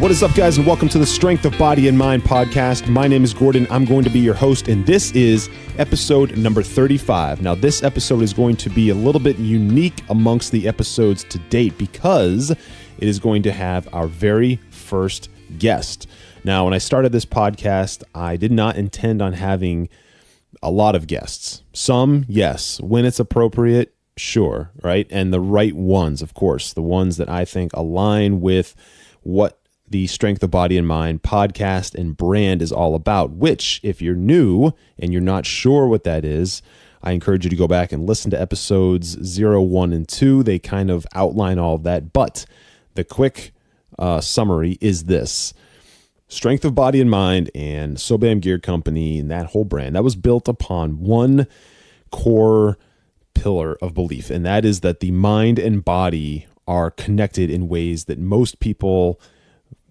What is up, guys, and welcome to the Strength of Body and Mind podcast. My name is Gordon. I'm going to be your host, and this is episode number 35. Now, this episode is going to be a little bit unique amongst the episodes to date because it is going to have our very first guest. Now, when I started this podcast, I did not intend on having a lot of guests. Some, yes. When it's appropriate, sure, right? And the right ones, of course, the ones that I think align with what the Strength of Body and Mind podcast and brand is all about, which, if you're new and you're not sure what that is, I encourage you to go back and listen to episodes 0, 1, and 2. They kind of outline all of that, but the quick summary is this. Strength of Body and Mind and Sobam Gear Company and that whole brand, that was built upon one core pillar of belief, and that is that the mind and body are connected in ways that most people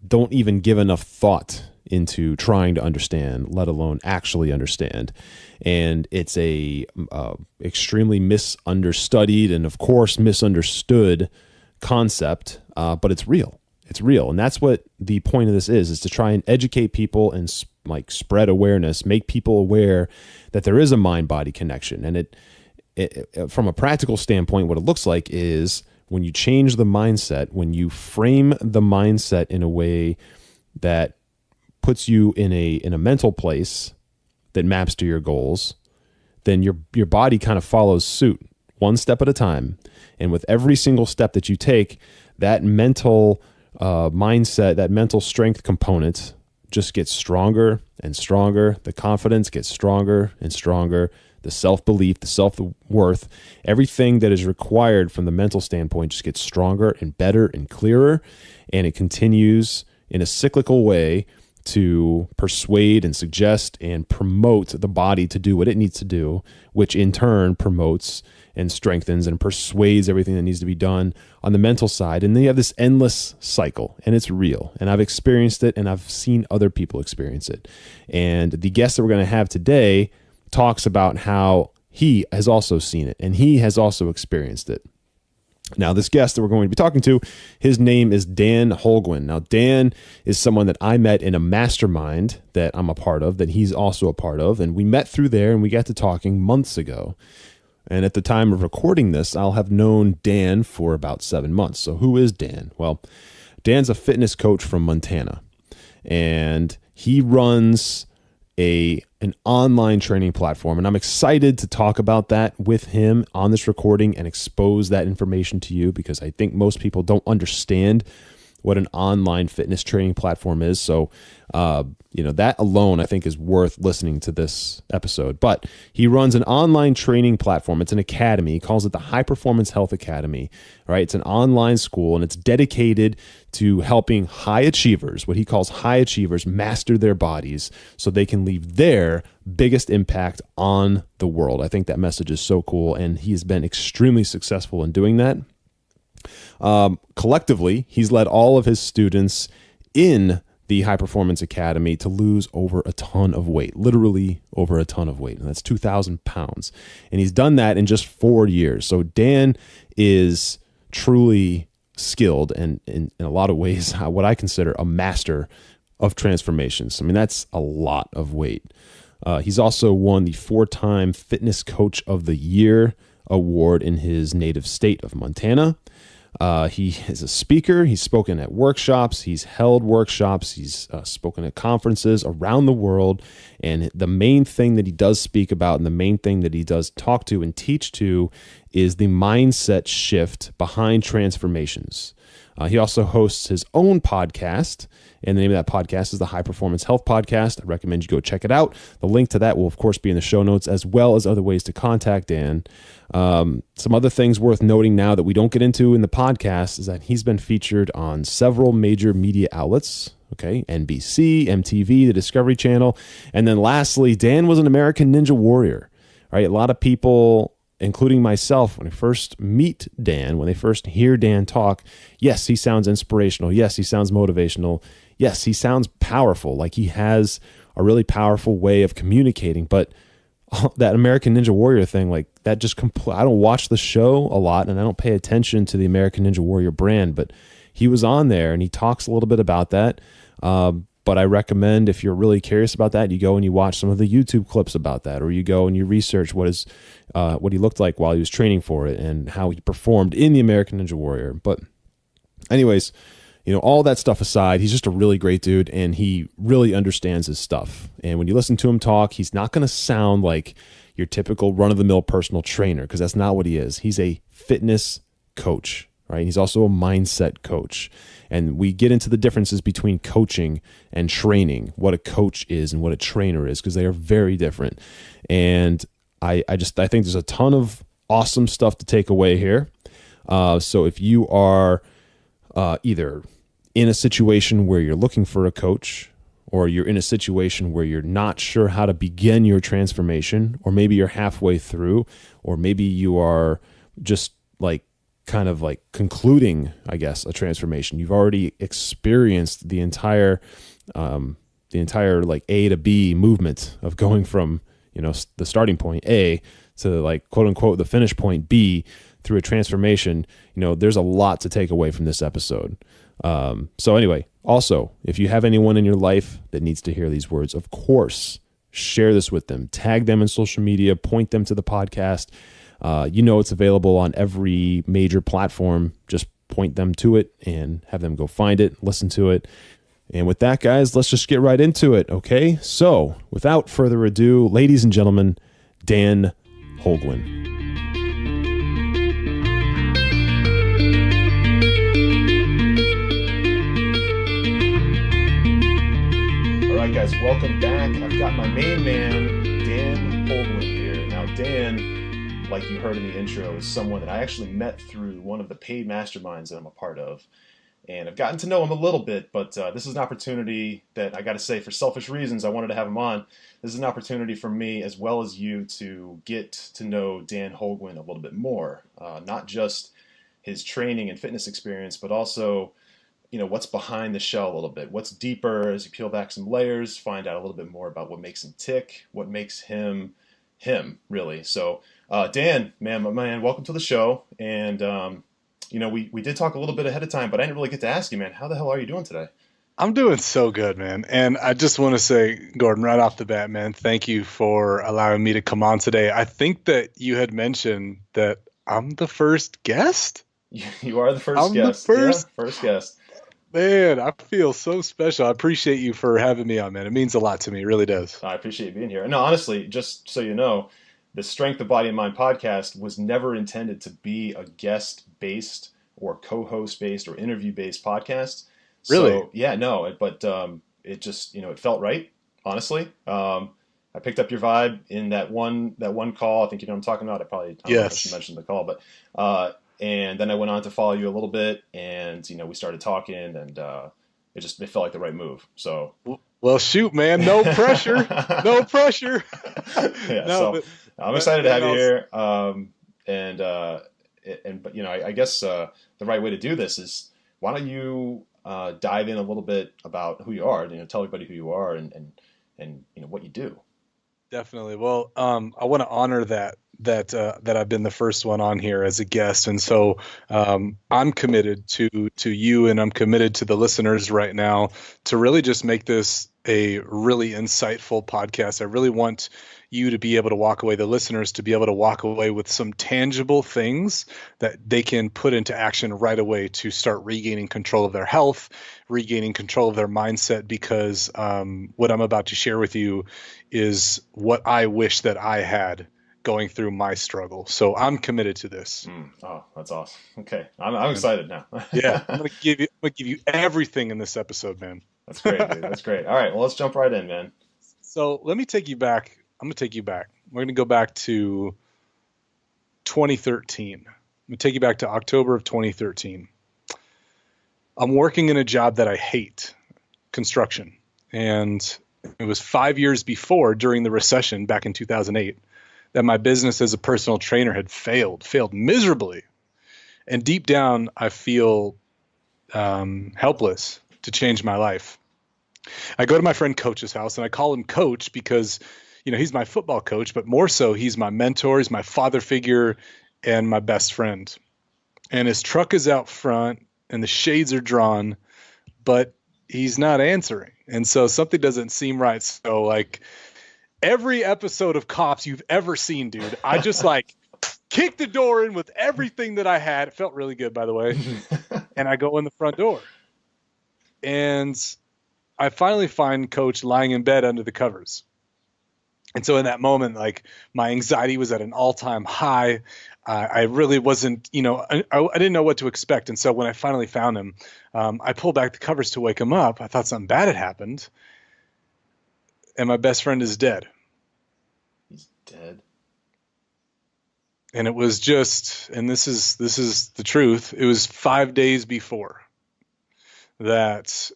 don't even give enough thought into trying to understand, let alone actually understand. And it's a extremely misunderstudied and, of course, misunderstood concept, but it's real. It's real. And that's what the point of this is to try and educate people and spread awareness, make people aware that there is a mind-body connection. And it from a practical standpoint, what it looks like is when you change the mindset, when you frame the mindset in a way that puts you in a mental place that maps to your goals, then your body kind of follows suit one step at a time. And with every single step that you take, that mental mindset, that mental strength component just gets stronger and stronger. The confidence gets stronger and stronger. The self-belief, the self-worth, everything that is required from the mental standpoint just gets stronger and better and clearer, and it continues in a cyclical way to persuade and suggest and promote the body to do what it needs to do, which in turn promotes and strengthens and persuades everything that needs to be done on the mental side. And then you have this endless cycle, and it's real. And I've experienced it, and I've seen other people experience it. And the guest that we're going to have today talks about how he has also seen it and he has also experienced it. Now, this guest that we're going to be talking to, his name is Dan Holguin. Now, Dan is someone that I met in a mastermind that I'm a part of, that he's also a part of, and we met through there and we got to talking months ago. And at the time of recording this, I'll have known Dan for about 7 months. So who is Dan? Well, Dan's a fitness coach from Montana, and he runs an online training platform, and I'm excited to talk about that with him on this recording and expose that information to you, because I think most people don't understand what an online fitness training platform is. So, that alone, I think, is worth listening to this episode. But he runs an online training platform. It's an academy. He calls it the High Performance Health Academy. All right, it's an online school, and it's dedicated to helping high achievers, what he calls high achievers, master their bodies so they can leave their biggest impact on the world. I think that message is so cool, and he's been extremely successful in doing that. Collectively, he's led all of his students in the High Performance Academy to lose over a ton of weight, literally over a ton of weight. And that's 2,000 pounds. And he's done that in just 4 years. So Dan is truly skilled and in a lot of ways, what I consider a master of transformations. I mean, that's a lot of weight. He's also won the 4-time Fitness Coach of the Year award in his native state of Montana. He is a speaker. He's spoken at workshops. He's held workshops. He's spoken at conferences around the world. And the main thing that he does speak about and the main thing that he does talk to and teach to is the mindset shift behind transformations. He also hosts his own podcast, and the name of that podcast is the High Performance Health Podcast. I recommend you go check it out. The link to that will, of course, be in the show notes, as well as other ways to contact Dan. Some other things worth noting now that we don't get into in the podcast is that he's been featured on several major media outlets, okay, NBC, MTV, the Discovery Channel. And then lastly, Dan was an American Ninja Warrior, right? A lot of people, including myself, when I first meet Dan, when they first hear Dan talk, yes, he sounds inspirational. Yes, he sounds motivational. Yes, he sounds powerful, like he has a really powerful way of communicating. But that American Ninja Warrior thing, like that just I don't watch the show a lot, and I don't pay attention to the American Ninja Warrior brand, but he was on there and he talks a little bit about that. But I recommend, if you're really curious about that, you go and you watch some of the YouTube clips about that, or you go and you research what he looked like while he was training for it and how he performed in the American Ninja Warrior. But anyways, all that stuff aside, he's just a really great dude, and he really understands his stuff. And when you listen to him talk, he's not going to sound like your typical run-of-the-mill personal trainer, because that's not what he is. He's a fitness coach, right? He's also a mindset coach. And we get into the differences between coaching and training, what a coach is and what a trainer is, because they are very different. And I think there's a ton of awesome stuff to take away here. So if you are either in a situation where you're looking for a coach, or you're in a situation where you're not sure how to begin your transformation, or maybe you're halfway through, or maybe you are just kind of concluding, I guess, a transformation. You've already experienced the entire A to B movement of going from, the starting point A to quote unquote the finish point B through a transformation. There's a lot to take away from this episode. So anyway, also, if you have anyone in your life that needs to hear these words, of course, share this with them, tag them in social media, point them to the podcast. It's available on every major platform. Just point them to it and have them go find it, listen to it. And with that, guys, let's just get right into it, okay? So, without further ado, ladies and gentlemen, Dan Holguin. All right, guys, welcome back. I've got my main man, Dan Holguin here. Now, Dan, like you heard in the intro, is someone that I actually met through one of the paid masterminds that I'm a part of. And I've gotten to know him a little bit, but this is an opportunity that I got to say, for selfish reasons, I wanted to have him on. This is an opportunity for me, as well as you, to get to know Dan Holguin a little bit more. Not just his training and fitness experience, but also, what's behind the shell a little bit. What's deeper as you peel back some layers, find out a little bit more about what makes him tick, what makes him, really. So, Dan, man, welcome to the show. And, we did talk a little bit ahead of time, but I didn't really get to ask you, man, how the hell are you doing today? I'm doing so good, man. And I just want to say, Gordon, right off the bat, man, thank you for allowing me to come on today. I think that you had mentioned that I'm the first guest. You are the first guest. First guest. Man, I feel so special. I appreciate you for having me on, man. It means a lot to me. It really does. I appreciate you being here. No, honestly, just so you know, the Strength of Body and Mind podcast was never intended to be a guest-based or co-host-based or interview-based podcast. Really? So, yeah, no, but it just, it felt right, honestly. I picked up your vibe in that one call. I think you know what I'm talking about. I don't know if I should mention the call, but and then I went on to follow you a little bit, and we started talking, and it felt like the right move. So, well, shoot, man, no pressure, no pressure. Yeah, no, so I'm excited to have you here. But I guess the right way to do this is, why don't you dive in a little bit about who you are? Tell everybody who you are and what you do. Definitely. Well, I want to honor that I've been the first one on here as a guest, and so I'm committed to you, and I'm committed to the listeners right now to really just make this a really insightful podcast. I really want you to be able to walk away, the listeners to be able to walk away with some tangible things that they can put into action right away to start regaining control of their health, regaining control of their mindset, because what I'm about to share with you is what I wish that I had going through my struggle. So I'm committed to this. Oh, that's awesome. Okay. I'm excited now. Yeah. I'm going to give you everything in this episode, man. That's great, dude. That's great. All right. Well, let's jump right in, man. So let me take you back. I'm going to take you back. We're going to go back to 2013. I'm going to take you back to October of 2013. I'm working in a job that I hate, construction. And it was 5 years before, during the recession back in 2008, that my business as a personal trainer had failed miserably. And deep down, I feel helpless to change my life. I go to my friend Coach's house, and I call him Coach because, he's my football coach, but more so, he's my mentor, he's my father figure, and my best friend. And his truck is out front, and the shades are drawn, but he's not answering. And so something doesn't seem right. So like every episode of Cops you've ever seen, dude, I just like kicked the door in with everything that I had. It felt really good, by the way. And I go in the front door. And I finally find Coach lying in bed under the covers. And so in that moment, like my anxiety was at an all-time high. I really wasn't, I didn't know what to expect. And so when I finally found him, I pulled back the covers to wake him up. I thought something bad had happened. And my best friend is dead. He's dead. And it was just, and this is the truth. It was 5 days before that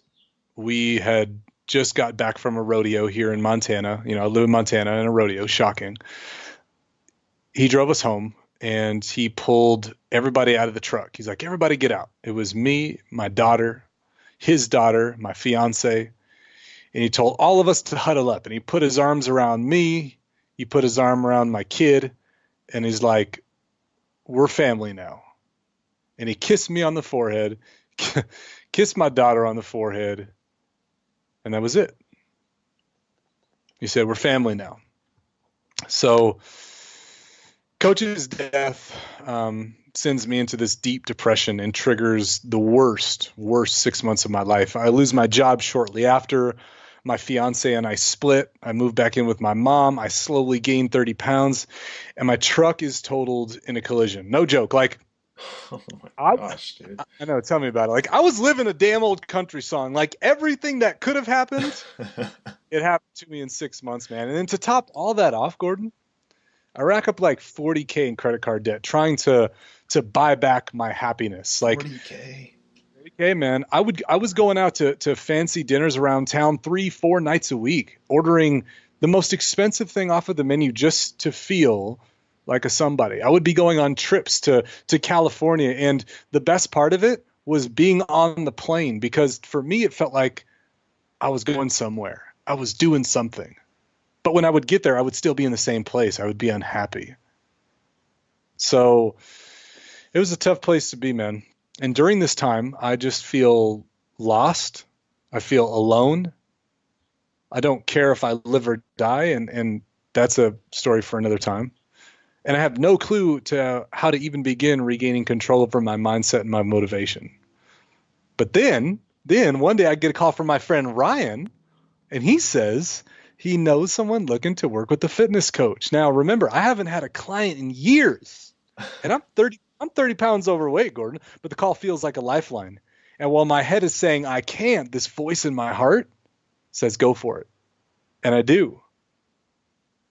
we had just got back from a rodeo here in Montana. I live in Montana and a rodeo, shocking. He drove us home and he pulled everybody out of the truck. He's like, everybody get out. It was me, my daughter, his daughter, my fiance. And he told all of us to huddle up, and he put his arms around me. He put his arm around my kid, and he's like, we're family now. And he kissed me on the forehead, kissed my daughter on the forehead, and that was it. He said, we're family now. So Coach's death sends me into this deep depression and triggers the worst 6 months of my life. I lose my job shortly after. My fiance and I split. I moved back in with my mom. I slowly gained 30 pounds, and my truck is totaled in a collision. No joke. Like, Oh my gosh, dude. I know. Tell me about it. Like, I was living a damn old country song. Like, everything that could have happened, it happened to me in 6 months, man. And then to top all that off, Gordon, I rack up like $40K in credit card debt trying to buy back my happiness. Like, $40K. Hey man, I was going out to fancy dinners around town 3-4 nights a week, ordering the most expensive thing off of the menu just to feel like a somebody. I would be going on trips to California, and the best part of it was being on the plane, because for me it felt like I was going somewhere. I was doing something. But when I would get there, I would still be in the same place. I would be unhappy. So it was a tough place to be, man. And during this time, I just feel lost. I feel alone. I don't care if I live or die, and that's a story for another time. And I have no clue to how to even begin regaining control over my mindset and my motivation. But then one day I get a call from my friend Ryan, and he says he knows someone looking to work with a fitness coach. Now, remember, I haven't had a client in years, and I'm 30 pounds overweight, Gordon, but the call feels like a lifeline. And while my head is saying I can't, this voice in my heart says go for it. And I do.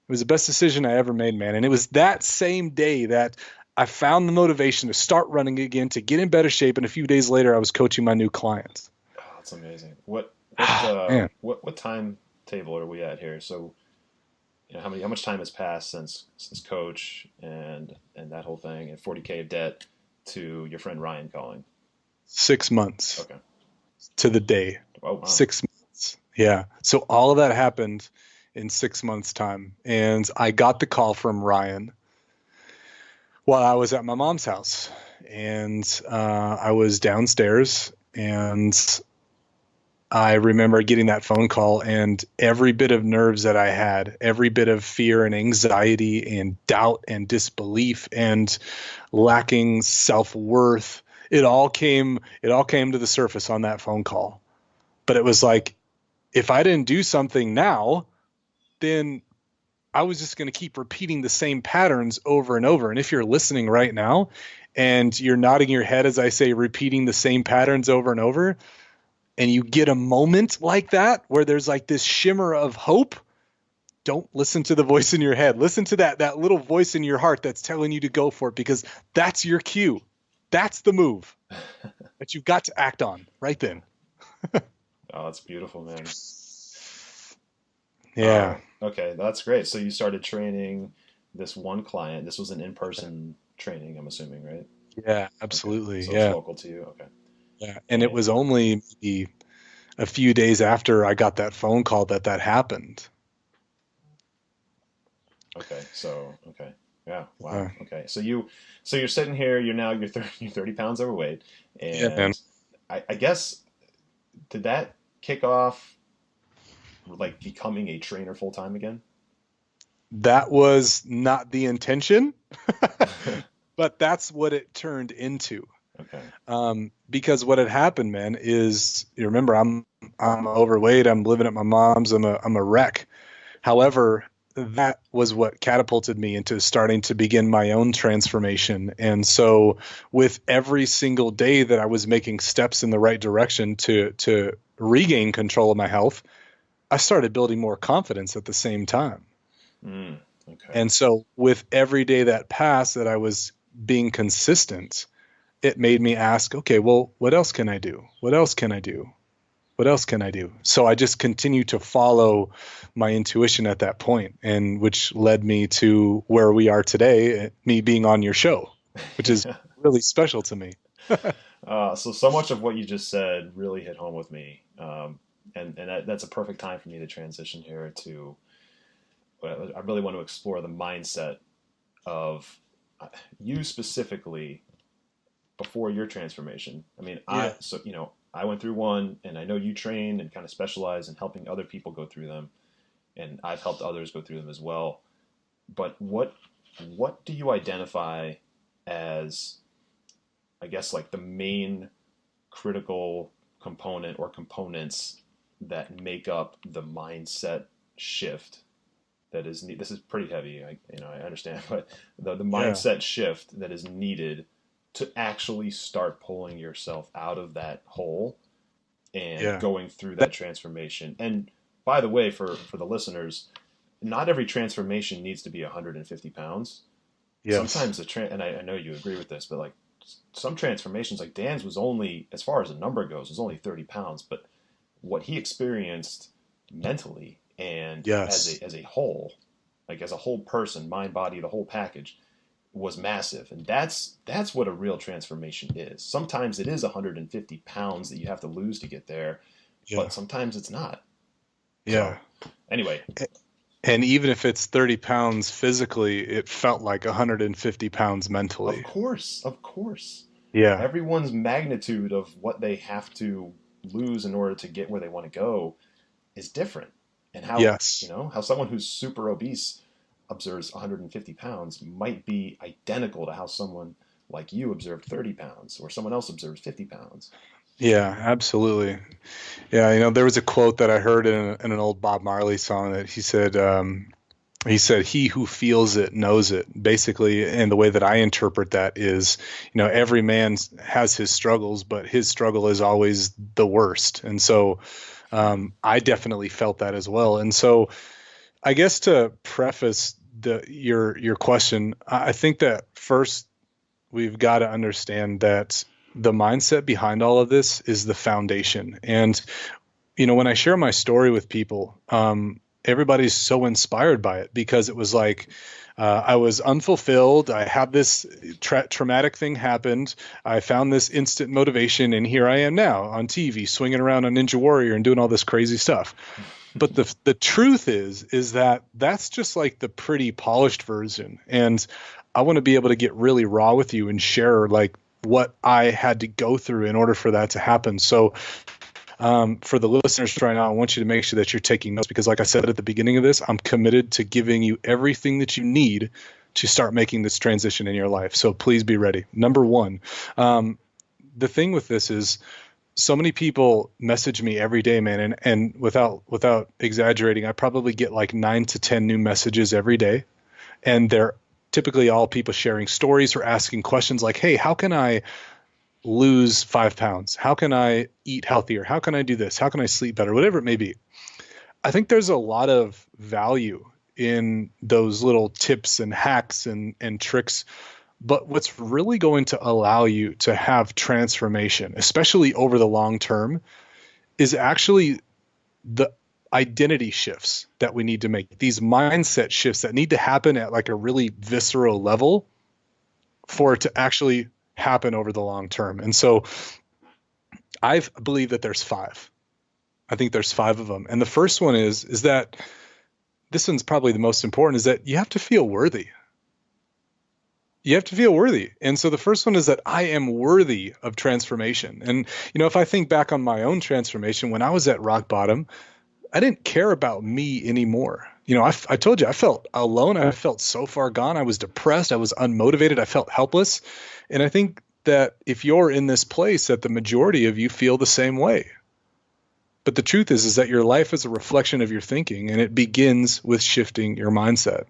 It was the best decision I ever made, man. And it was that same day that I found the motivation to start running again, to get in better shape. And a few days later, I was coaching my new clients. Oh, that's amazing. What timetable are we at here? So, how much time has passed since coach and that whole thing, and 40K of debt to your friend Ryan calling? 6 months. Okay. To the day. Oh, wow. 6 months. Yeah. So all of that happened in 6 months' time. And I got the call from Ryan while I was at my mom's house. And I was downstairs, and I remember getting that phone call, and every bit of nerves that I had, every bit of fear and anxiety and doubt and disbelief and lacking self-worth, it all came to the surface on that phone call. But it was like, if I didn't do something now, then I was just going to keep repeating the same patterns over and over. And if you're listening right now and you're nodding your head as I say repeating the same patterns over and over, and you get a moment like that where there's like this shimmer of hope, don't listen to the voice in your head. Listen to that little voice in your heart that's telling you to go for it, because that's your cue. That's the move that you've got to act on right then. Oh, that's beautiful, man. Yeah. Okay, that's great. So you started training this one client. This was an in-person training, I'm assuming, right? Yeah, absolutely. Okay. So yeah. It's local to you. Okay. Yeah. And it was only maybe a few days after I got that phone call that happened. Okay. Yeah. Wow. Okay. So you're sitting here, you're 30 pounds overweight, and yeah, man. I guess, did that kick off like becoming a trainer full time again? That was not the intention, but that's what it turned into. Okay. Because what had happened, man, is, you remember, I'm overweight. I'm living at my mom's. I'm a wreck. However, that was what catapulted me into starting to begin my own transformation. And so, with every single day that I was making steps in the right direction to regain control of my health, I started building more confidence at the same time. Okay. And so, with every day that passed that I was being consistent, it made me ask, okay, well, what else can I do? What else can I do? What else can I do? So I just continued to follow my intuition at that point, and which led me to where we are today, me being on your show, which is really special to me. So much of what you just said really hit home with me. And that's a perfect time for me to transition here to, I really want to explore the mindset of you specifically before your transformation. I mean, Yeah. I went through one, and I know you train and kind of specialize in helping other people go through them, and I've helped others go through them as well. But what do you identify as, I guess, like the main critical component or components that make up the mindset shift that is this is pretty heavy, I understand, but the mindset shift that is needed to actually start pulling yourself out of that hole and going through that transformation. And by the way, for the listeners, not every transformation needs to be 150 pounds. Yes. Sometimes and I know you agree with this, but like some transformations, like Dan's was only, as far as a number goes, was only 30 pounds, but what he experienced mentally and as a whole, like as a whole person, mind, body, the whole package, was massive. And that's what a real transformation is. Sometimes it is 150 pounds that you have to lose to get there, but sometimes it's not. Yeah. So, anyway. And even if it's 30 pounds physically, it felt like 150 pounds mentally. Of course. Yeah. Everyone's magnitude of what they have to lose in order to get where they want to go is different. And how, how someone who's super obese observes 150 pounds might be identical to how someone like you observed 30 pounds or someone else observes 50 pounds. Yeah, absolutely. Yeah, there was a quote that I heard in an old Bob Marley song that he said, he who feels it knows it, basically. And the way that I interpret that is, every man has his struggles, but his struggle is always the worst. And so I definitely felt that as well. And so I guess to preface your question, I think that first we've got to understand that the mindset behind all of this is the foundation. And, when I share my story with people, everybody's so inspired by it because it was like, I was unfulfilled. I had this traumatic thing happened. I found this instant motivation, and here I am now on TV, swinging around on Ninja Warrior and doing all this crazy stuff. But the truth is that that's just like the pretty polished version. And I want to be able to get really raw with you and share like what I had to go through in order for that to happen. So for the listeners right now, I want you to make sure that you're taking notes because like I said at the beginning of this, I'm committed to giving you everything that you need to start making this transition in your life. So please be ready. Number one, the thing with this is, so many people message me every day, man, and without exaggerating, I probably get like 9 to 10 new messages every day, and they're typically all people sharing stories or asking questions like, "Hey, how can I lose 5 pounds? How can I eat healthier? How can I do this? How can I sleep better?" Whatever it may be. I think there's a lot of value in those little tips and hacks and tricks. But what's really going to allow you to have transformation, especially over the long term, is actually the identity shifts that we need to make, these mindset shifts that need to happen at like a really visceral level for it to actually happen over the long term. And so I believe that there's 5. I think there's 5 of them. And the first one is that this one's probably the most important, is that you have to feel worthy. You have to feel worthy. And so the first one is that I am worthy of transformation. And, if I think back on my own transformation, when I was at rock bottom, I didn't care about me anymore. I told you I felt alone. I felt so far gone. I was depressed. I was unmotivated. I felt helpless. And I think that if you're in this place, that the majority of you feel the same way. But the truth is that your life is a reflection of your thinking, and it begins with shifting your mindset.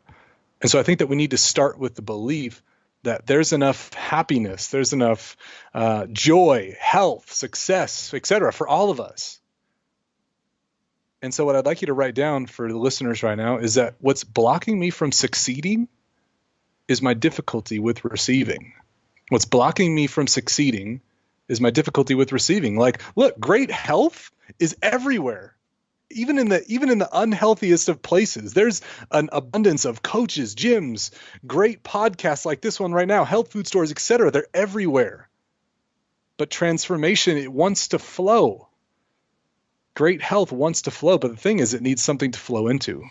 And so I think that we need to start with the belief that there's enough happiness, there's enough joy, health, success, etc. for all of us. And so what I'd like you to write down for the listeners right now is that what's blocking me from succeeding is my difficulty with receiving. What's blocking me from succeeding is my difficulty with receiving. Like, look, great health is everywhere. Even in the unhealthiest of places, there's an abundance of coaches, gyms, great podcasts like this one right now, health food stores, etc. They're everywhere. But transformation, it wants to flow. Great health wants to flow, but the thing is, it needs something to flow into.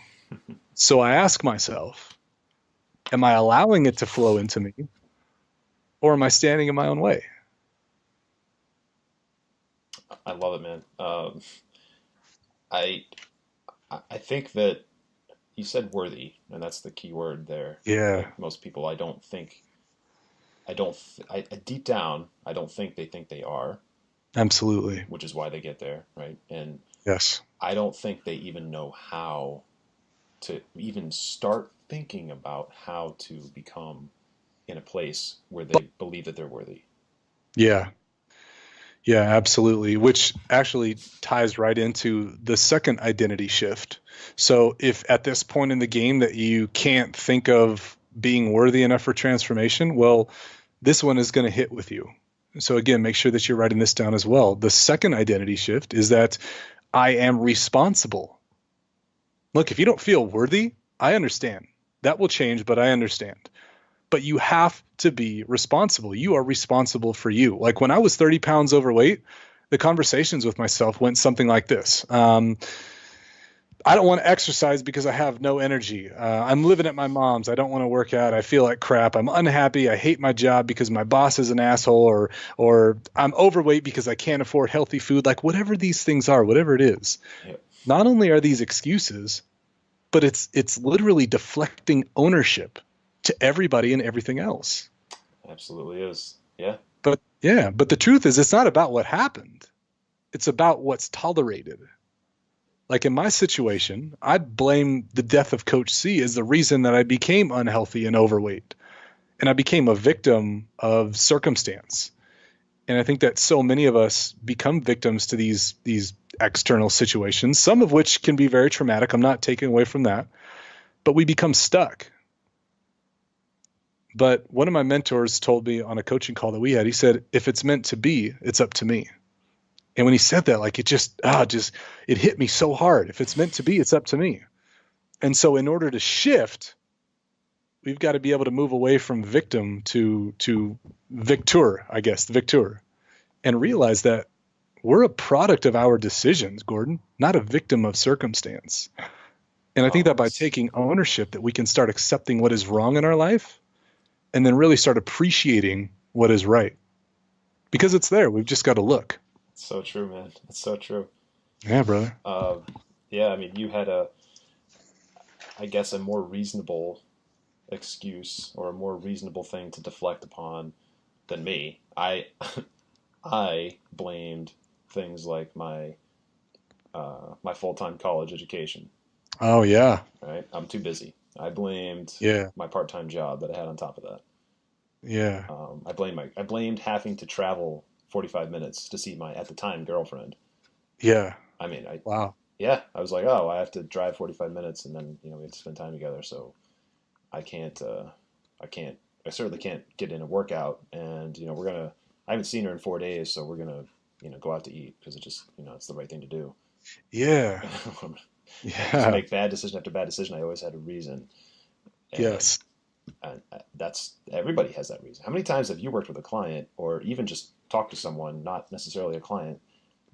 So I ask myself, am I allowing it to flow into me, or am I standing in my own way? I love it, man. I think that you said worthy, and that's the key word there. Yeah. Like most people, deep down, I don't think they are. Absolutely. Which is why they get there, right? And yes, I don't think they even know how to even start thinking about how to become in a place where they believe that they're worthy. Yeah. Yeah, absolutely. Which actually ties right into the second identity shift. So if at this point in the game that you can't think of being worthy enough for transformation, well, this one is going to hit with you. So again, make sure that you're writing this down as well. The second identity shift is that I am responsible. Look, if you don't feel worthy, I understand. That will change, but I understand. But you have to be responsible. You are responsible for you. Like when I was 30 pounds overweight, the conversations with myself went something like this. I don't want to exercise because I have no energy. I'm living at my mom's. I don't want to work out. I feel like crap. I'm unhappy. I hate my job because my boss is an asshole, or I'm overweight because I can't afford healthy food. Like whatever these things are, whatever it is, Not only are these excuses, but it's literally deflecting ownership to everybody and everything else. Absolutely is. Yeah. But the truth is it's not about what happened. It's about what's tolerated. Like in my situation, I'd blame the death of Coach C as the reason that I became unhealthy and overweight. And I became a victim of circumstance. And I think that so many of us become victims to these external situations, some of which can be very traumatic. I'm not taking away from that. But we become stuck. But one of my mentors told me on a coaching call that we had, he said, if it's meant to be, it's up to me. And when he said that, like it it hit me so hard. If it's meant to be, it's up to me. And so in order to shift, we've got to be able to move away from victim to victor, victor, and realize that we're a product of our decisions, Gordon, not a victim of circumstance. And I think that by taking ownership, that we can start accepting what is wrong in our life and then really start appreciating what is right. Because it's there. We've just got to look. It's so true, man. It's so true. Yeah, brother. Yeah, I mean, you had a more reasonable excuse or a more reasonable thing to deflect upon than me. I blamed things like my full-time college education. Oh yeah. Right? I'm too busy. I blamed my part-time job that I had on top of that. Yeah. I blamed having to travel 45 minutes to see my, at the time, girlfriend. Yeah. I mean, wow. Yeah. I was like, I have to drive 45 minutes and then, we have to spend time together. So I certainly can't get in a workout and, I haven't seen her in 4 days. So we're going to, go out to eat because it just, it's the right thing to do. Yeah. To make bad decision after bad decision, I always had a reason. And, yes. And everybody has that reason. How many times have you worked with a client or even just talked to someone, not necessarily a client,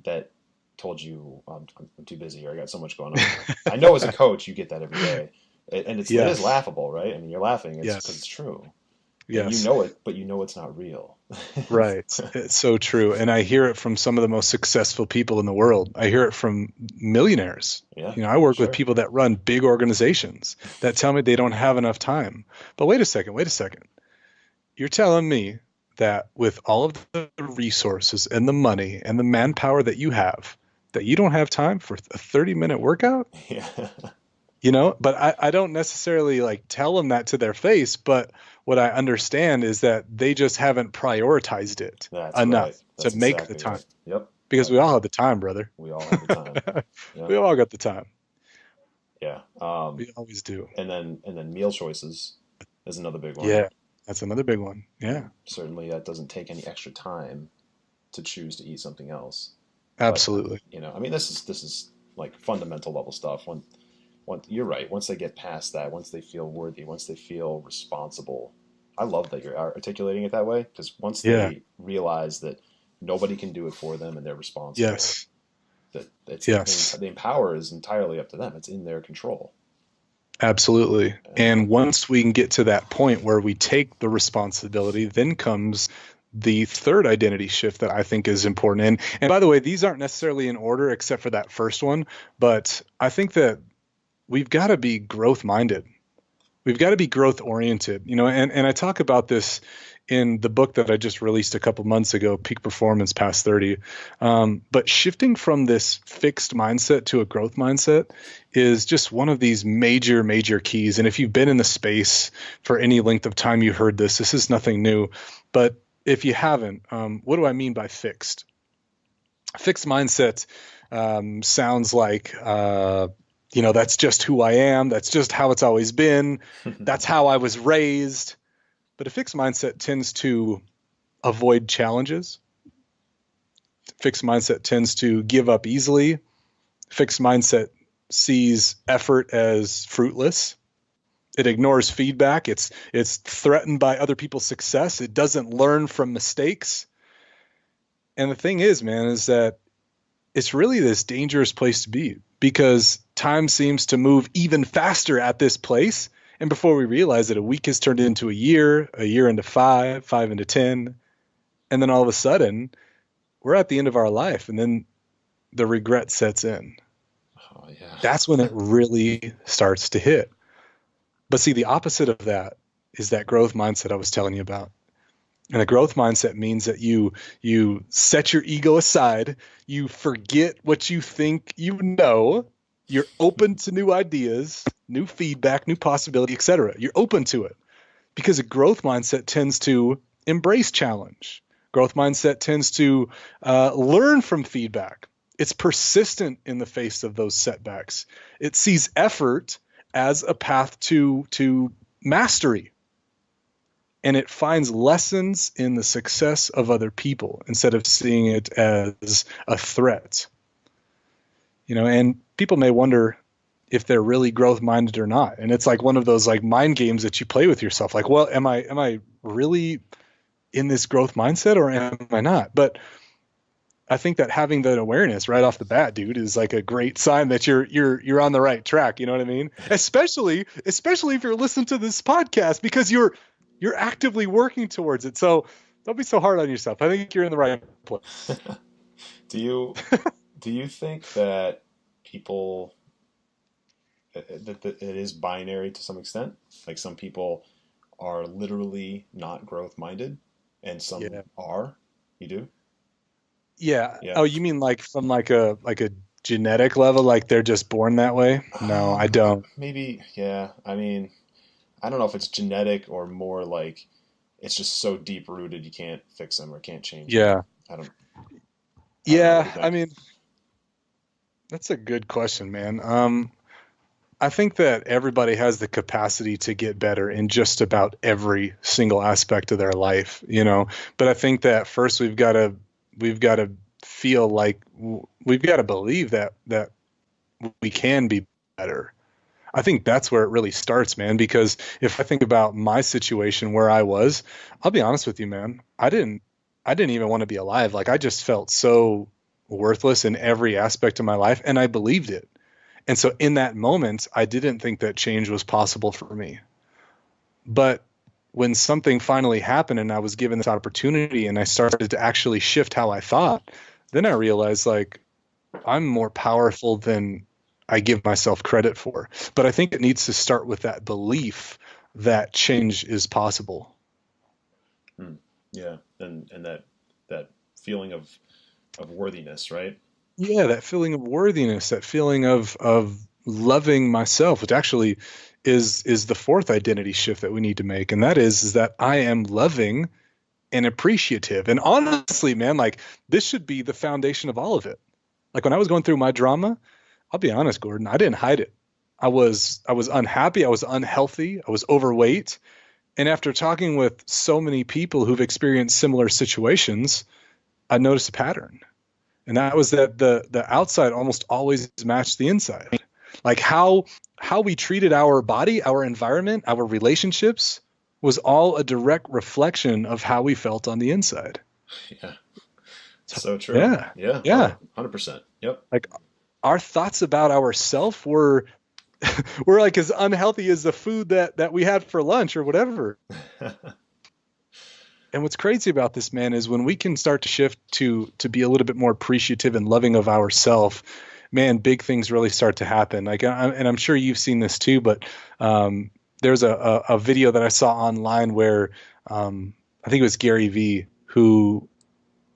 that told you, I'm too busy or I got so much going on? I know as a coach, you get that every day. And it is laughable, right? I mean, you're laughing because it's true. And you Yes. know it, but you know it's not real. Right. It's so true. And I hear it from some of the most successful people in the world. I hear it from millionaires. Yeah, I work with sure. people that run big organizations that tell me they don't have enough time. But wait a second. You're telling me that with all of the resources and the money and the manpower that you have, that you don't have time for a 30-minute workout? Yeah. But I don't necessarily like tell them that to their face, but what I understand is that they just haven't prioritized it That's right. enough to That's make the exactly time, right. Yep. because Yep. we all have the time, brother. We all have the time. We Yep. all got the time. Yeah. We always do. And then meal choices is another big one. Yeah, that's another big one. Yeah, Certainly that doesn't take any extra time to choose to eat something else. But absolutely. I mean, this is like fundamental level stuff. When you're right, once they get past that, once they feel worthy, once they feel responsible, I love that you're articulating it that way, because once Yeah. they realize that nobody can do it for them and they're responsible, Yes. that Yes. the power is entirely up to them. It's in their control. Absolutely. And once we can get to that point where we take the responsibility, then comes the third identity shift that I think is important. And by the way, these aren't necessarily in order except for that first one, but I think that we've got to be growth minded. We've got to be growth oriented, and I talk about this in the book that I just released a couple months ago, Peak Performance Past 30. But shifting from this fixed mindset to a growth mindset is just one of these major, major keys. And if you've been in the space for any length of time, you heard this. This is nothing new. But if you haven't, what do I mean by fixed? Fixed mindset sounds like that's just who I am. That's just how it's always been. That's how I was raised. But a fixed mindset tends to avoid challenges. Fixed mindset tends to give up easily. Fixed mindset sees effort as fruitless. It ignores feedback. It's threatened by other people's success. It doesn't learn from mistakes. And the thing is, man, is that it's really this dangerous place to be, because time seems to move even faster at this place. And before we realize it, a week has turned into a year into five into 10. And then all of a sudden, we're at the end of our life. And then the regret sets in. Oh, yeah. That's when it really starts to hit. But see, the opposite of that is that growth mindset I was telling you about. And a growth mindset means that you set your ego aside, you forget what you think you know, you're open to new ideas, new feedback, new possibility, etc. You're open to it, because a growth mindset tends to embrace challenge. Growth mindset tends to learn from feedback. It's persistent in the face of those setbacks. It sees effort as a path to mastery. And it finds lessons in the success of other people instead of seeing it as a threat. And people may wonder if they're really growth minded or not. And it's like one of those like mind games that you play with yourself. Like, well, am I really in this growth mindset or am I not? But I think that having that awareness right off the bat, dude, is like a great sign that you're on the right track. You know what I mean? Especially if you're listening to this podcast, because you're actively working towards it. So don't be so hard on yourself. I think you're in the right place. Do you think that people that it is binary to some extent? Like some people are literally not growth minded, and some are. You do? Yeah. Yeah. Oh, you mean like from like a genetic level, like they're just born that way? No, I don't. Maybe. Yeah. I mean, I don't know if it's genetic or more like it's just so deep rooted you can't fix them or can't change them. I don't know what you think. I mean, that's a good question, man. I think that everybody has the capacity to get better in just about every single aspect of their life, But I think that first we've got to feel like we've got to believe that we can be better. I think that's where it really starts, man, because if I think about my situation where I was, I'll be honest with you, man, I didn't even want to be alive. Like I just felt so worthless in every aspect of my life, and I believed it. And so in that moment, I didn't think that change was possible for me. But when something finally happened and I was given this opportunity and I started to actually shift how I thought, then I realized like I'm more powerful than I give myself credit for. But I think it needs to start with that belief that change is possible. Yeah, and that feeling of worthiness, right? Yeah, that feeling of worthiness, that feeling of loving myself, which actually is the fourth identity shift that we need to make, and that is that I am loving and appreciative. And honestly, man, like this should be the foundation of all of it. Like when I was going through my drama, I'll be honest, Gordon, I didn't hide it. I was unhappy, I was unhealthy, I was overweight. And after talking with so many people who've experienced similar situations, I noticed a pattern. And that was that the outside almost always matched the inside. Like how we treated our body, our environment, our relationships was all a direct reflection of how we felt on the inside. Yeah. So true. Yeah. Yeah. Yeah. 100%. Yep. Like our thoughts about ourself were like as unhealthy as the food that we had for lunch or whatever. And what's crazy about this, man, is when we can start to shift to be a little bit more appreciative and loving of ourselves, man, big things really start to happen. Like, and I'm sure you've seen this too, but there's a video that I saw online where I think it was Gary Vee who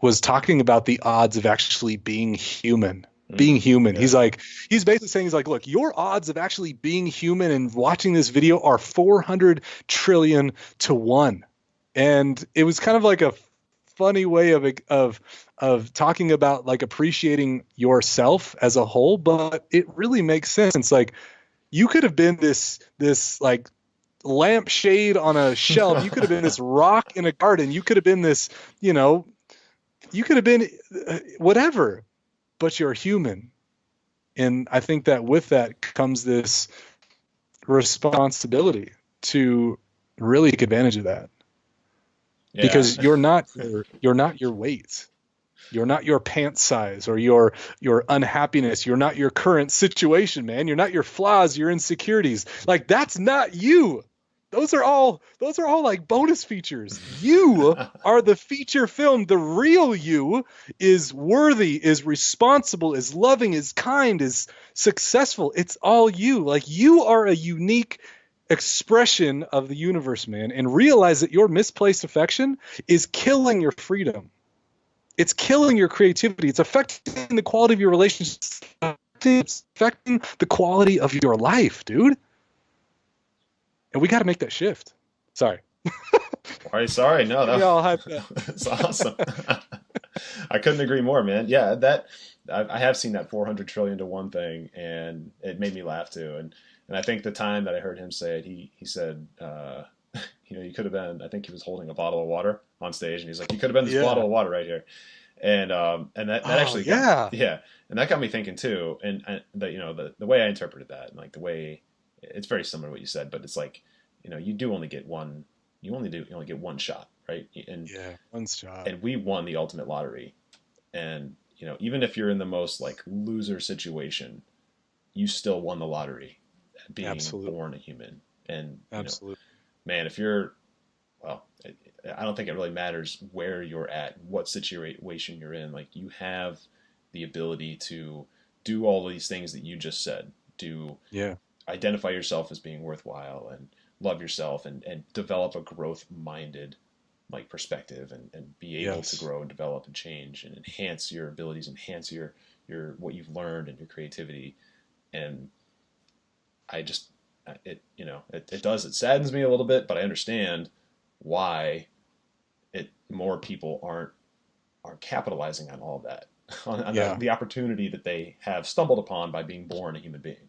was talking about the odds of actually being human. Being human. Yeah. He's basically saying, look, your odds of actually being human and watching this video are 400 trillion to 1. And it was kind of like a funny way of talking about like appreciating yourself as a whole, but it really makes sense. Like you could have been this like lampshade on a shelf. You could have been this rock in a garden. You could have been this, you could have been whatever, but you're human. And I think that with that comes this responsibility to really take advantage of that. Yeah. Because you're not your weight. You're not your pant size or your unhappiness. You're not your current situation, man. You're not your flaws, your insecurities. Like that's not you. Those are all like bonus features. You are the feature film. The real you is worthy, is responsible, is loving, is kind, is successful. It's all you. Like you are a unique expression of the universe, man, and realize that your misplaced affection is killing your freedom. It's killing your creativity. It's affecting the quality of your relationships. It's affecting the quality of your life, dude. And we got to make that shift. Sorry. Why are you sorry? No, that's awesome. I couldn't agree more, man. Yeah, I have seen that 400 trillion to 1 thing, and it made me laugh too. And I think the time that I heard him say it, he said, you could have been. I think he was holding a bottle of water on stage, and he's like, "You could have been this bottle of water right here." And that actually, and that got me thinking too. And the way I interpreted that, and like the way it's very similar to what you said, but it's like, you do only get one. You only get one shot, right? And one shot. And we won the ultimate lottery, and even if you're in the most like loser situation, you still won the lottery. Being born a human. And absolutely, man, if you're, well, I don't think it really matters where you're at, what situation you're in. Like you have the ability to do all these things that you just said, to identify yourself as being worthwhile and love yourself and develop a growth minded like perspective and be able to grow and develop and change and enhance your abilities, enhance your what you've learned and your creativity. And it saddens me a little bit, but I understand why more people aren't capitalizing on all that, on the opportunity that they have stumbled upon by being born a human being.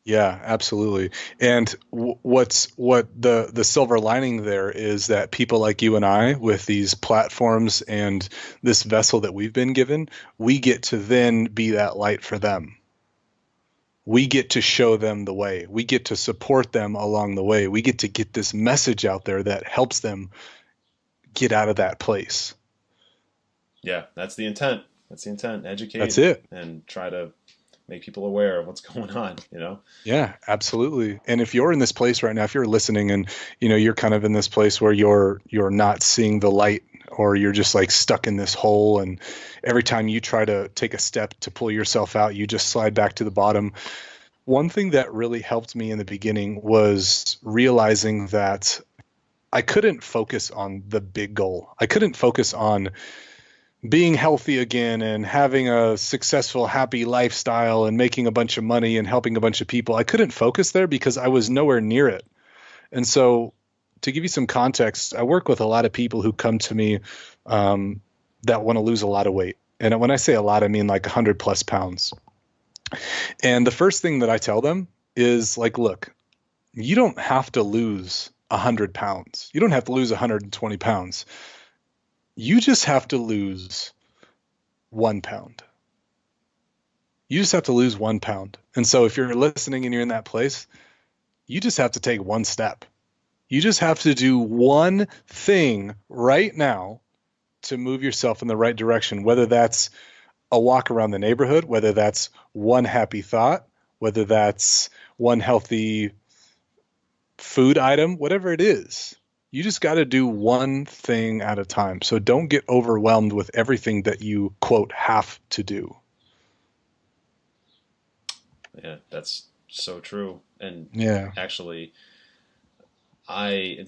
Yeah, absolutely. And what the silver lining there is that people like you and I, with these platforms and this vessel that we've been given, we get to then be that light for them. We get to show them the way. We get to support them along the way. We get to get this message out there that helps them get out of that place. Yeah, that's the intent. Educate. That's it. And try to make people aware of what's going on, you know? Yeah, absolutely. And if you're in this place right now, if you're listening and you're kind of in this place where you're not seeing the light, or you're just like stuck in this hole, and every time you try to take a step to pull yourself out, you just slide back to the bottom. One thing that really helped me in the beginning was realizing that I couldn't focus on the big goal. I couldn't focus on being healthy again and having a successful, happy lifestyle and making a bunch of money and helping a bunch of people. I couldn't focus there because I was nowhere near it. And so, to give you some context, I work with a lot of people who come to me that want to lose a lot of weight. And when I say a lot, I mean like 100 plus pounds. And the first thing that I tell them is like, look, you don't have to lose 100 pounds. You don't have to lose 120 pounds. You just have to lose 1 pound. You just have to lose 1 pound. And so if you're listening and you're in that place, you just have to take one step. You just have to do one thing right now to move yourself in the right direction, whether that's a walk around the neighborhood, whether that's one happy thought, whether that's one healthy food item, whatever it is. You just got to do one thing at a time. So don't get overwhelmed with everything that you, quote, have to do. Yeah, that's so true. And yeah, actually, you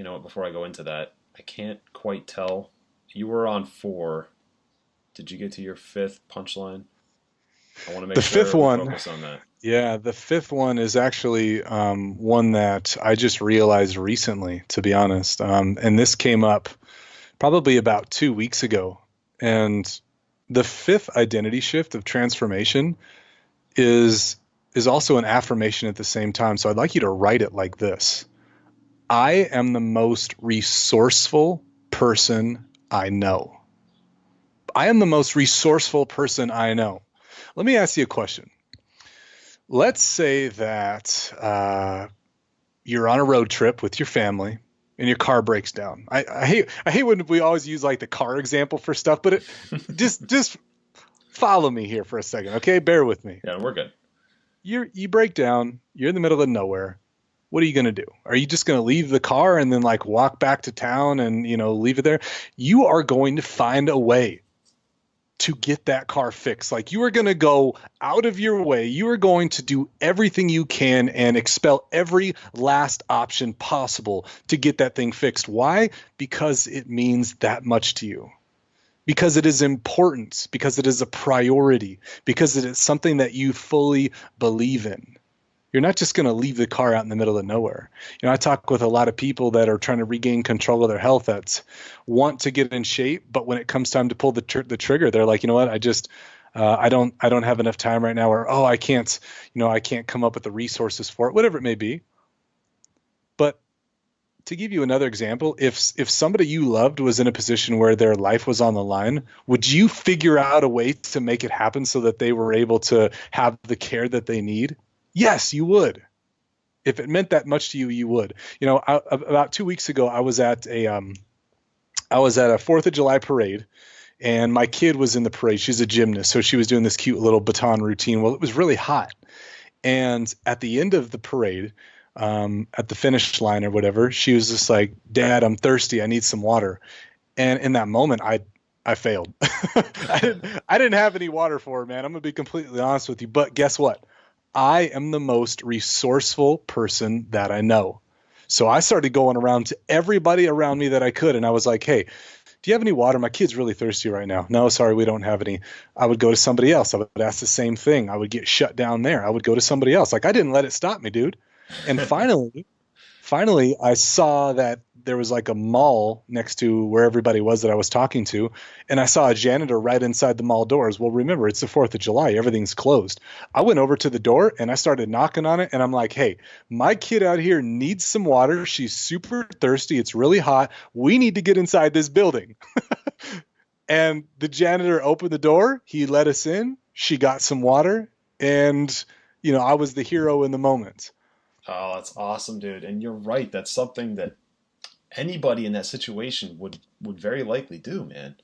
know what, before I go into that, I can't quite tell. You were on 4. Did you get to your 5th punchline? I want to make the sure fifth we one. focus on that. Yeah, the 5th one is actually one that I just realized recently, to be honest. And this came up probably about 2 weeks ago. And the 5th identity shift of transformation is also an affirmation at the same time. So I'd like you to write it like this. I am the most resourceful person I know. I am the most resourceful person I know. Let me ask you a question. Let's say that you're on a road trip with your family and your car breaks down. I hate when we always use like the car example for stuff, but just follow me here for a second, okay? Bear with me. Yeah, we're good. You break down. You're in the middle of nowhere. What are you going to do? Are you just going to leave the car and then like walk back to town and leave it there? You are going to find a way to get that car fixed. Like, you are going to go out of your way. You are going to do everything you can and expel every last option possible to get that thing fixed. Why? Because it means that much to you. Because it is important. Because it is a priority. Because it is something that you fully believe in. You're not just going to leave the car out in the middle of nowhere. I talk with a lot of people that are trying to regain control of their health, that want to get in shape, but when it comes time to pull the trigger, they're like, you know what, I don't have enough time right now, or I can't come up with the resources for it, whatever it may be. But to give you another example, if somebody you loved was in a position where their life was on the line, would you figure out a way to make it happen so that they were able to have the care that they need? Yes, you would. If it meant that much to you, you would. About 2 weeks ago, I was at a 4th of July parade, and my kid was in the parade. She's a gymnast, so she was doing this cute little baton routine. Well, it was really hot, and at the end of the parade, at the finish line or whatever, she was just like, "Dad, I'm thirsty. I need some water." And in that moment, I failed. I didn't have any water for her, man. I'm gonna be completely honest with you. But guess what? I am the most resourceful person that I know. So I started going around to everybody around me that I could. And I was like, hey, do you have any water? My kid's really thirsty right now. No, sorry, we don't have any. I would go to somebody else. I would ask the same thing. I would get shut down there. I would go to somebody else. Like, I didn't let it stop me, dude. And finally, I saw that there was like a mall next to where everybody was that I was talking to, and I saw a janitor right inside the mall doors. Well, remember, it's the 4th of July. Everything's closed. I went over to the door, and I started knocking on it, and I'm like, hey, my kid out here needs some water. She's super thirsty. It's really hot. We need to get inside this building. And the janitor opened the door. He let us in. She got some water, and, I was the hero in the moment. Oh, that's awesome, dude. And you're right. That's something that anybody in that situation would very likely do, man.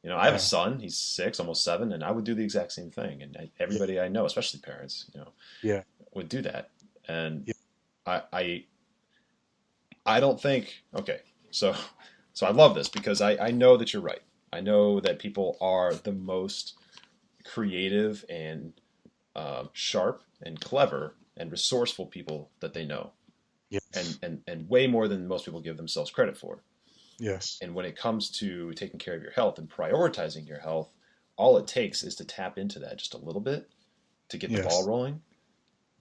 You know, I have a son, he's 6, almost 7, and I would do the exact same thing. And everybody I know, especially parents, you know, Yeah. would do that. And Yeah. I don't think, okay, so I love this because I know that you're right. I know that people are the most creative and sharp and clever and resourceful people that they know. Yes. And way more than most people give themselves credit for. Yes. And when it comes to taking care of your health and prioritizing your health, all it takes is to tap into that just a little bit to get the ball rolling.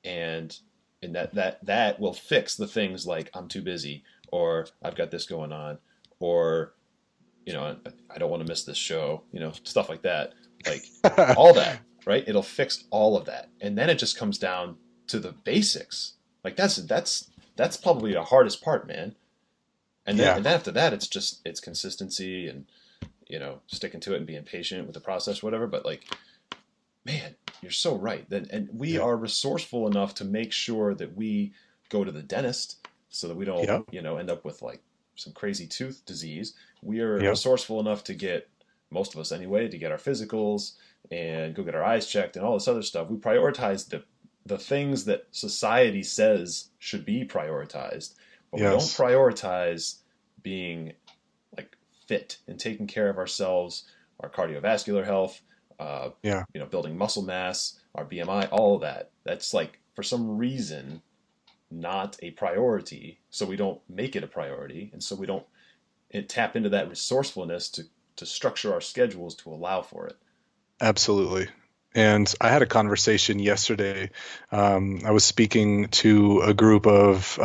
And that will fix the things like I'm too busy, or I've got this going on, or, you know, I don't want to miss this show, you know, stuff like that. Like all that, right? It'll fix all of that. And then it just comes down to the basics. Like that's probably the hardest part, man. And then after that, it's consistency and, you know, sticking to it and being patient with the process, whatever. But like, man, you're so right. And we are resourceful enough to make sure that we go to the dentist so that we don't, you know, end up with like some crazy tooth disease. We are resourceful enough to get, most of us anyway, to get our physicals and go get our eyes checked and all this other stuff. We prioritize the things that society says should be prioritized. But we don't prioritize being like fit and taking care of ourselves, our cardiovascular health, you know, building muscle mass, our BMI, all of that. That's like, for some reason, not a priority. So we don't make it a priority. And so we don't tap into that resourcefulness to structure our schedules to allow for it. Absolutely. And I had a conversation yesterday. I was speaking to a group of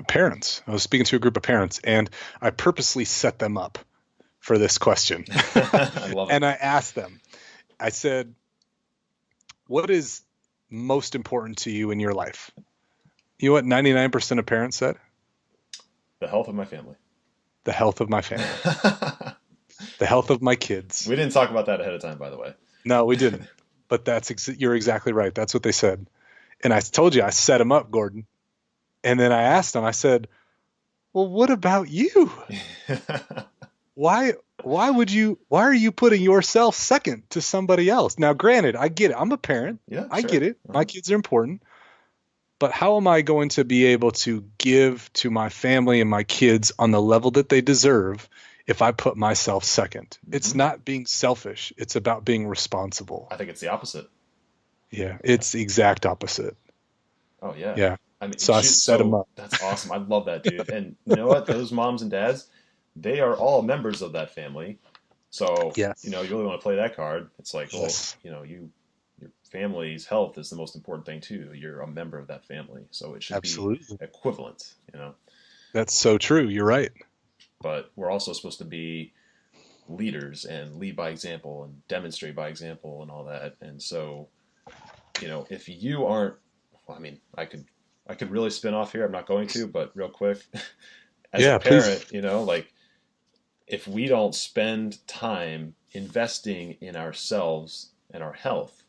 parents. And I purposely set them up for this question. I love it. And I asked them, I said, what is most important to you in your life? You know what 99% of parents said? The health of my family. The health of my family. The health of my kids. We didn't talk about that ahead of time, by the way. No, we didn't. But you're exactly right. That's what they said. And I told you, I set them up, Gordon. And then I asked them, I said, well, what about you? Why are you putting yourself second to somebody else? Now, granted, I get it. I'm a parent. Yeah, I get it. My kids are important. But how am I going to be able to give to my family and my kids on the level that they deserve if I put myself second? Mm-hmm. It's not being selfish. It's about being responsible. I think it's the opposite. Yeah, it's the exact opposite. Oh, yeah. Yeah. I mean, I set them up. That's awesome. I love that, dude. And you know what? Those moms and dads, they are all members of that family. So, you know, you really want to play that card. It's like, well, you know, your family's health is the most important thing, too. You're a member of that family. So it should be equivalent, you know? That's so true. You're right. But we're also supposed to be leaders and lead by example and demonstrate by example and all that. And so, you know, if you aren't, well, I mean, I could really spin off here. I'm not going to, but real quick, as a parent, you know, like if we don't spend time investing in ourselves and our health,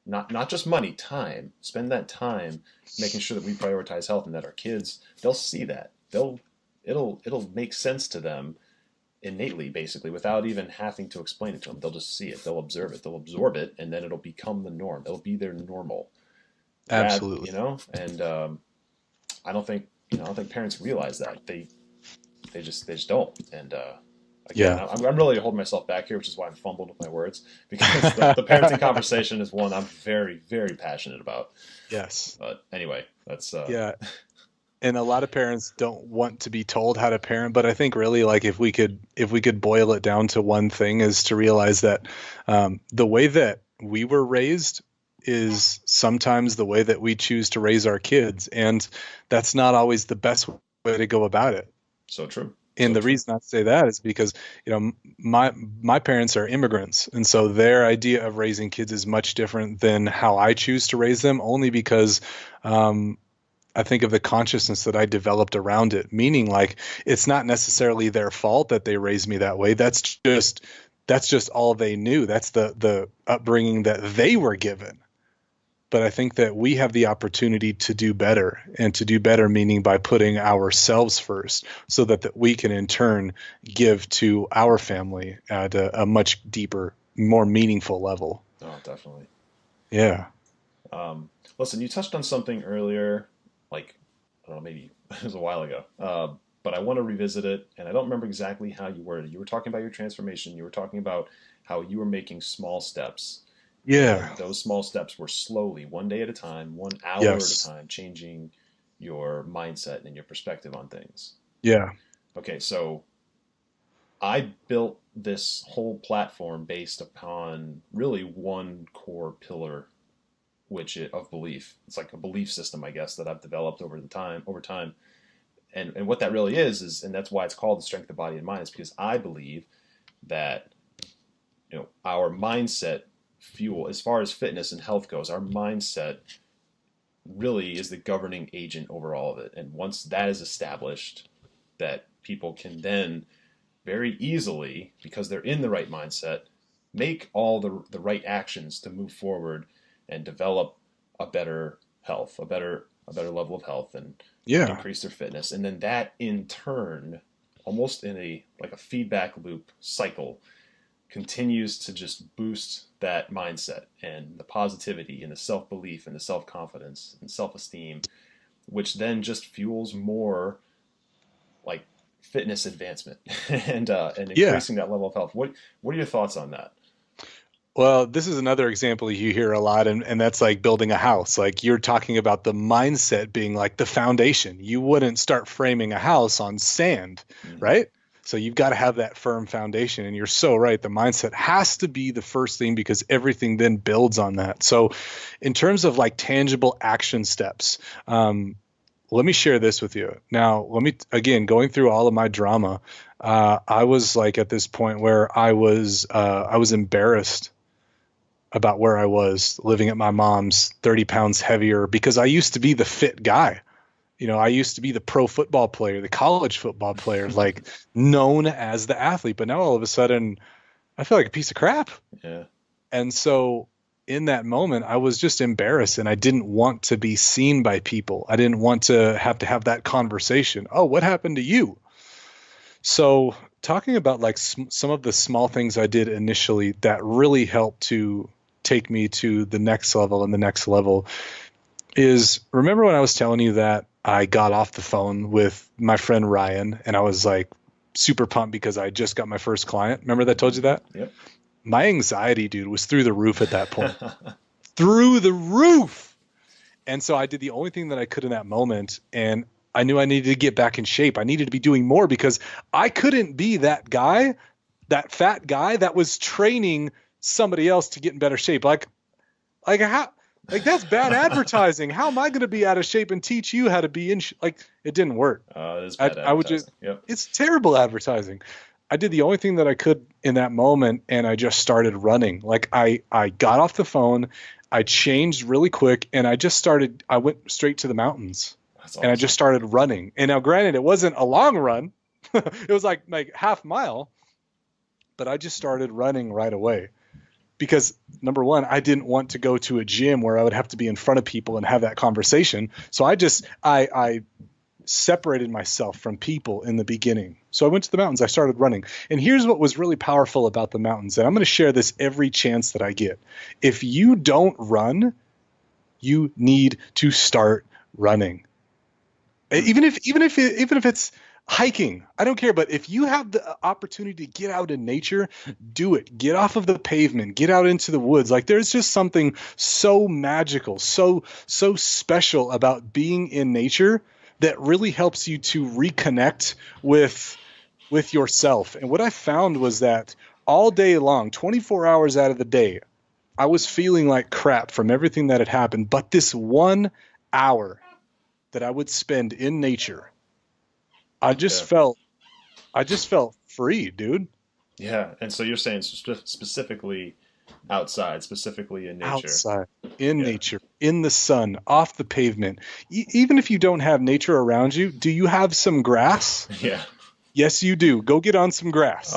not just money, time, spend that time making sure that we prioritize health and that our kids, they'll see that. It'll make sense to them innately, basically, without even having to explain it to them. They'll just see it. They'll observe it. They'll absorb it, and then it'll become the norm. It'll be their normal. Absolutely. You know, and I don't think parents realize that. They just don't. And again, I'm really holding myself back here, which is why I'm fumbled with my words, because the parenting conversation is one I'm very, very passionate about. Yes. But anyway, that's And a lot of parents don't want to be told how to parent, but I think really, like, if we could boil it down to one thing, is to realize that the way that we were raised is sometimes the way that we choose to raise our kids, and that's not always the best way to go about it. So true. And the reason I say that is because, you know, my parents are immigrants, and so their idea of raising kids is much different than how I choose to raise them, only because I think of the consciousness that I developed around it, meaning like it's not necessarily their fault that they raised me that way. That's just all they knew. That's the upbringing that they were given. but I think that we have the opportunity to do better, and to do better meaning by putting ourselves first, so that we can in turn give to our family at a much deeper, more meaningful level. Oh, definitely. Yeah. Listen, you touched on something earlier, like, I don't know, maybe it was a while ago, but I want to revisit it, and I don't remember exactly how you worded it. You were talking about your transformation. You were talking about how you were making small steps. Yeah. And those small steps were slowly, one day at a time, 1 hour Yes. at a time, changing your mindset and your perspective on things. Yeah. Okay, so I built this whole platform based upon really one core pillar, of belief. It's like a belief system, I guess, that I've developed over time. And what that really is, and that's why it's called the strength of body and mind, is because I believe that, our mindset fuel, as far as fitness and health goes, our mindset really is the governing agent over all of it. And once that is established, that people can then very easily, because they're in the right mindset, make all the right actions to move forward and develop a better health, a better level of health, and increase their fitness. And then that in turn, almost in a feedback loop cycle, continues to just boost that mindset and the positivity and the self-belief and the self-confidence and self-esteem, which then just fuels more like fitness advancement and increasing that level of health. What are your thoughts on that? Well, this is another example you hear a lot, and that's like building a house. Like, you're talking about the mindset being like the foundation. You wouldn't start framing a house on sand, right? So you've got to have that firm foundation. And you're so right. The mindset has to be the first thing, because everything then builds on that. So in terms of like tangible action steps, let me share this with you. Now, again, going through all of my drama, I was like at this point where I was embarrassed about where I was living at my mom's, 30 pounds heavier, because I used to be the fit guy. I used to be the pro football player, the college football player, like known as the athlete. But now all of a sudden I feel like a piece of crap. Yeah. And so in that moment, I was just embarrassed, and I didn't want to be seen by people. I didn't want to have that conversation. Oh, what happened to you? So talking about like some of the small things I did initially that really helped to take me to the next level and the next level is, remember when I was telling you that I got off the phone with my friend Ryan, and I was like super pumped because I just got my first client? Remember that I told you that? Yep. My anxiety, dude, was through the roof at that point. Through the roof. And so I did the only thing that I could in that moment, and I knew I needed to get back in shape. I needed to be doing more, because I couldn't be that guy, that fat guy that was training somebody else to get in better shape. Like how? Like, that's bad advertising. How am I going to be out of shape and teach you how to be in like, it didn't work. It is bad advertising. Yep. It's terrible advertising. I did the only thing that I could in that moment, and I just started running. Like, I got off the phone, I changed really quick, and I went straight to the mountains. That's awesome. And I just started running. And now, granted, it wasn't a long run. It was like half mile, but I just started running right away. Because number one, I didn't want to go to a gym where I would have to be in front of people and have that conversation. So I separated myself from people in the beginning. So I went to the mountains, I started running. And here's what was really powerful about the mountains. And I'm going to share this every chance that I get. If you don't run, you need to start running. Even if it's hiking, I don't care. But if you have the opportunity to get out in nature, do it. Get off of the pavement, get out into the woods. Like, there's just something so magical, so special about being in nature that really helps you to reconnect with yourself. And what I found was that all day long, 24 hours out of the day, I was feeling like crap from everything that had happened. But this 1 hour that I would spend in nature, I just felt free, dude. Yeah. And so you're saying specifically outside, specifically in nature. Outside, in nature, in the sun, off the pavement. Even if you don't have nature around you, do you have some grass? Yeah. Yes, you do. Go get on some grass.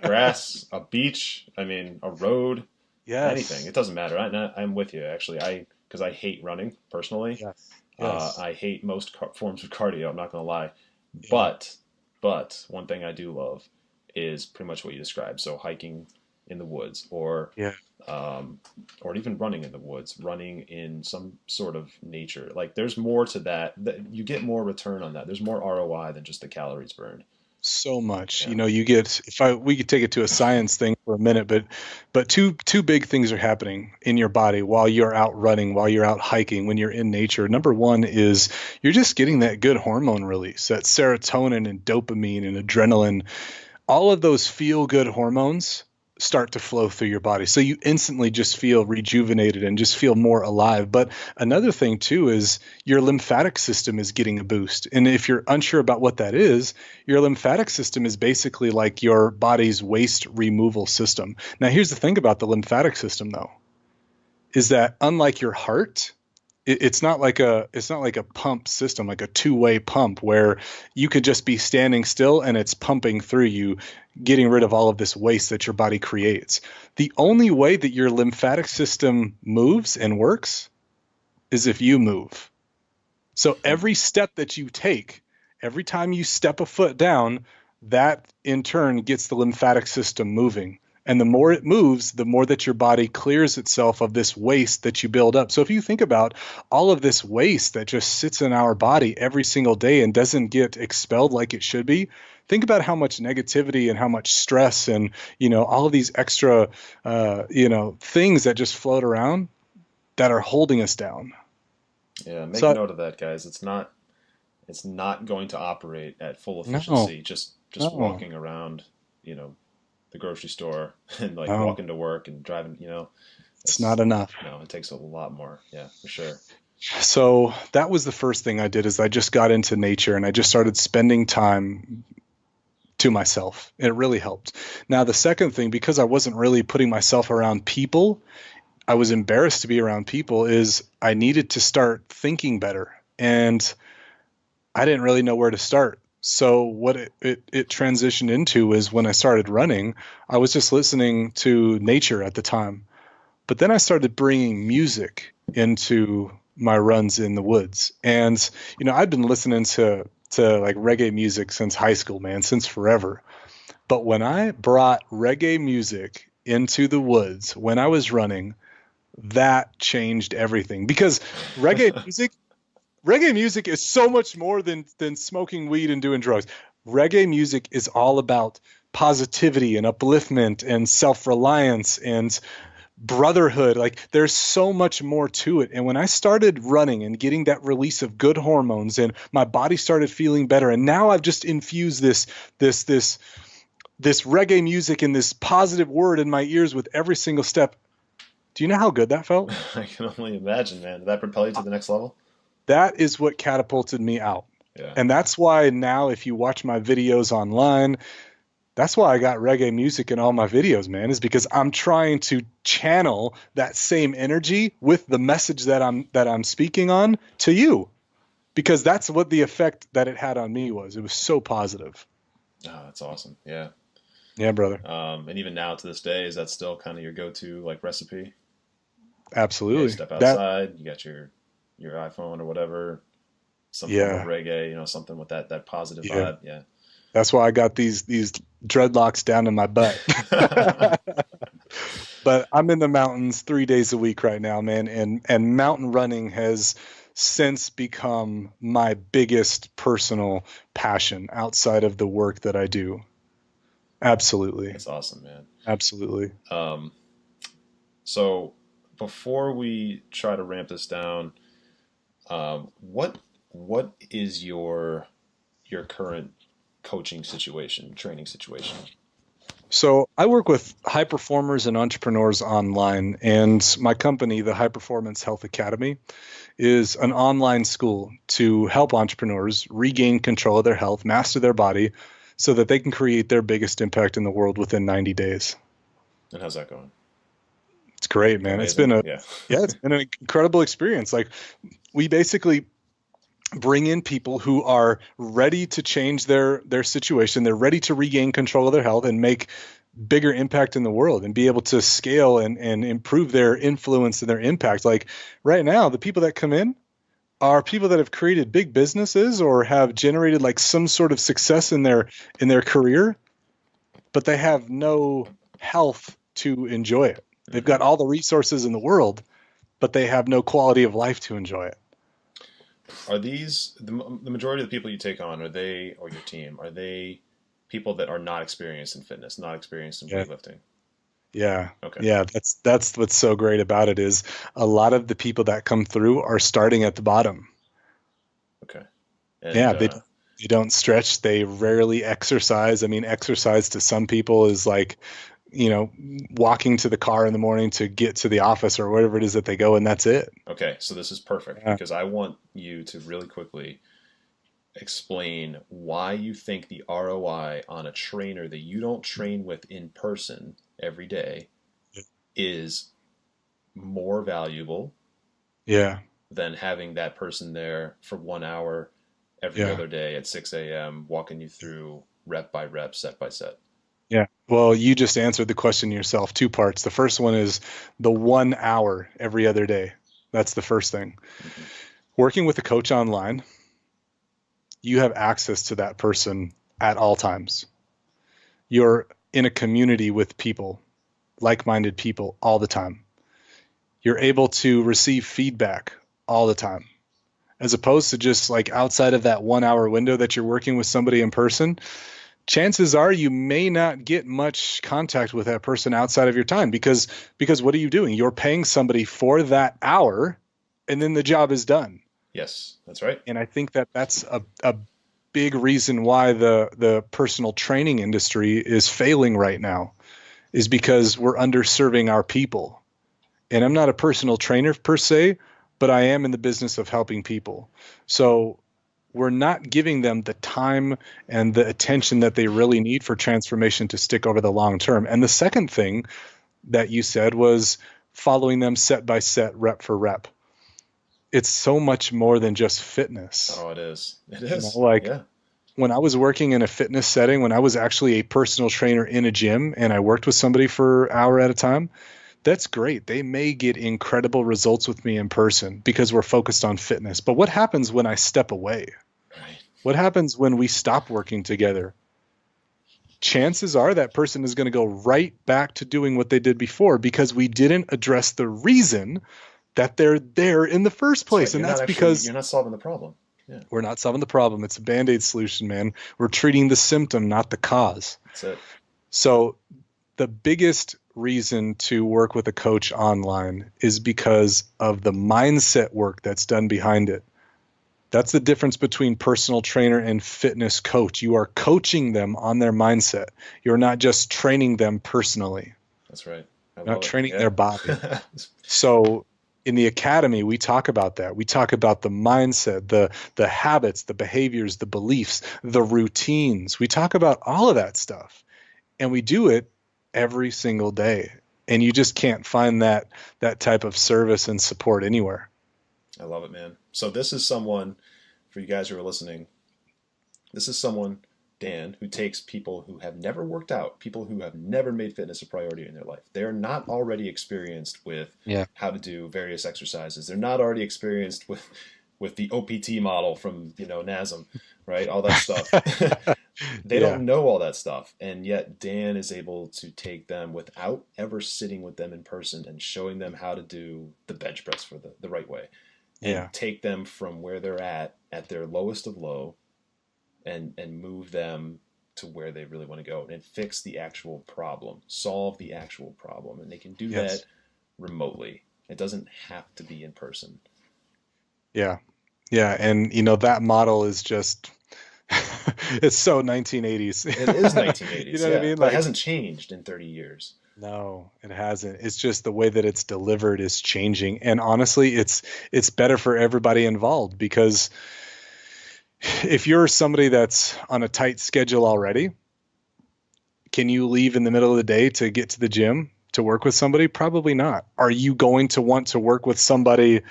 Grass, a beach, a road, yes. Anything. It doesn't matter. I'm with you, actually. because I hate running personally. Yes. Yes. I hate most forms of cardio. I'm not going to lie. Yeah. But one thing I do love is pretty much what you described. So hiking in the woods, Yeah. or even running in the woods, running in some sort of nature. Like there's more to that. You get more return on that. There's more ROI than just the calories burned. So much. Yeah. You get, we could take it to a science thing for a minute, but two big things are happening in your body while you're out running, while you're out hiking, when you're in nature. Number one is you're just getting that good hormone release, that serotonin and dopamine and adrenaline. All of those feel good hormones start to flow through your body. So you instantly just feel rejuvenated and just feel more alive. But another thing too is your lymphatic system is getting a boost. And if you're unsure about what that is, your lymphatic system is basically like your body's waste removal system. Now, here's the thing about the lymphatic system though, is that unlike your heart, it's not like a pump system, like a two-way pump where you could just be standing still and it's pumping through you, getting rid of all of this waste that your body creates. The only way that your lymphatic system moves and works is if you move. So every step that you take, every time you step a foot down, that in turn gets the lymphatic system moving. And the more it moves, the more that your body clears itself of this waste that you build up. So if you think about all of this waste that just sits in our body every single day and doesn't get expelled like it should be, think about how much negativity and how much stress and, all of these extra, things that just float around that are holding us down. Yeah, make a note of that, guys. It's not going to operate at full efficiency. No, Just no. walking around, the grocery store and walking to work and driving, it's not enough. No, it takes a lot more. Yeah, for sure. So that was the first thing I did is I just got into nature and I just started spending time to myself. It really helped. Now, the second thing, because I wasn't really putting myself around people, I was embarrassed to be around people, is I needed to start thinking better. And I didn't really know where to start. So what it transitioned into is when I started running, I was just listening to nature at the time. But then I started bringing music into my runs in the woods. And, I'd been listening to like reggae music since high school, man, since forever. But when I brought reggae music into the woods when I was running, that changed everything, because reggae music is so much more than smoking weed and doing drugs. Reggae music is all about positivity and upliftment and self-reliance and brotherhood. Like there's so much more to it. And when I started running and getting that release of good hormones and my body started feeling better, and now I've just infused this reggae music and this positive word in my ears with every single step. Do you know how good that felt? I can only imagine, man. Did that propel you to the next level? That is what catapulted me out. Yeah. And that's why now if you watch my videos online, that's why I got reggae music in all my videos, man, is because I'm trying to channel that same energy with the message that I'm speaking on to you, because that's what the effect that it had on me was. It was so positive. Oh, that's awesome. Yeah. Yeah, brother. And even now to this day, is that still kind of your go-to recipe? Absolutely. You step outside, you got your iPhone or whatever, some form of reggae, something with that positive vibe. Yeah. That's why I got these dreadlocks down in my butt. But I'm in the mountains 3 days a week right now, man. And mountain running has since become my biggest personal passion outside of the work that I do. Absolutely. That's awesome, man. Absolutely. So before we try to ramp this down, what is your current coaching situation, training situation? So I work with high performers and entrepreneurs online, and my company, the High Performance Health Academy, is an online school to help entrepreneurs regain control of their health, master their body, so that they can create their biggest impact in the world within 90 days. And how's that going? It's great, man. Amazing. It's been an incredible experience. Like we basically bring in people who are ready to change their situation. They're ready to regain control of their health and make bigger impact in the world and be able to scale and improve their influence and their impact. Like right now, the people that come in are people that have created big businesses or have generated like some sort of success in their career, but they have no health to enjoy it. They've got all the resources in the world, but they have no quality of life to enjoy it. Are these the majority of the people you take on? Are they, or your team? Are they people that are not experienced in fitness, not experienced in weightlifting? Yeah. Okay. Yeah. That's what's so great about it is a lot of the people that come through are starting at the bottom. Okay. And, yeah. They don't stretch. They rarely exercise. I mean, exercise to some people is like, walking to the car in the morning to get to the office or wherever it is that they go, and that's it. Okay. So this is perfect because I want you to really quickly explain why you think the ROI on a trainer that you don't train with in person every day is more valuable than having that person there for 1 hour every other day at 6 a.m. walking you through rep by rep, set by set. Yeah. Well, you just answered the question yourself. 2 parts. The first one is the 1 hour every other day. That's the first thing. Mm-hmm. Working with a coach online, you have access to that person at all times. You're in a community with people, like-minded people all the time. You're able to receive feedback all the time, as opposed to just like outside of that 1 hour window that you're working with somebody in person. Chances are you may not get much contact with that person outside of your time because what are you doing? You're paying somebody for that hour and then the job is done. Yes, that's right. And I think that that's a big reason why the personal training industry is failing right now is because we're underserving our people. And I'm not a personal trainer per se, but I am in the business of helping people. So we're not giving them the time and the attention that they really need for transformation to stick over the long term. And the second thing that you said was following them set by set, rep for rep. It's so much more than just fitness. Oh, it is. It is. When I was working in a fitness setting, when I was actually a personal trainer in a gym and I worked with somebody for an hour at a time, that's great. They may get incredible results with me in person because we're focused on fitness. But what happens when I step away? Right. What happens when we stop working together? Chances are that person is going to go right back to doing what they did before because we didn't address the reason that they're there in the first place. Right. And that's because you're not solving the problem. Yeah. We're not solving the problem. It's a Band-Aid solution, man. We're treating the symptom, not the cause. That's it. So the biggest reason to work with a coach online is because of the mindset work that's done behind it. That's the difference between personal trainer and fitness coach. You are coaching them on their mindset. You're not just training them personally. That's right. You're not training their body. So in the academy, we talk about that. We talk about the mindset, the habits, the behaviors, the beliefs, the routines. We talk about all of that stuff. And we do it every single day. And you just can't find that type of service and support anywhere. I love it, man. So this is someone, for you guys who are listening, this is someone, Dan, who takes people who have never worked out, people who have never made fitness a priority in their life. They're not already experienced with how to do various exercises. They're not already experienced with the OPT model from, NASM, right? All that stuff. They don't know all that stuff. And yet Dan is able to take them without ever sitting with them in person and showing them how to do the bench press for the right way. And take them from where they're at their lowest of low, and move them to where they really want to go and fix the actual problem, solve the actual problem. And they can do that remotely. It doesn't have to be in person. Yeah. Yeah. And, that model is just, it's so 1980s. It is 1980s. You know what I mean? But it hasn't changed in 30 years. No, it hasn't. It's just the way that it's delivered is changing. And honestly, it's better for everybody involved because if you're somebody that's on a tight schedule already, can you leave in the middle of the day to get to the gym to work with somebody? Probably not. Are you going to want to work with somebody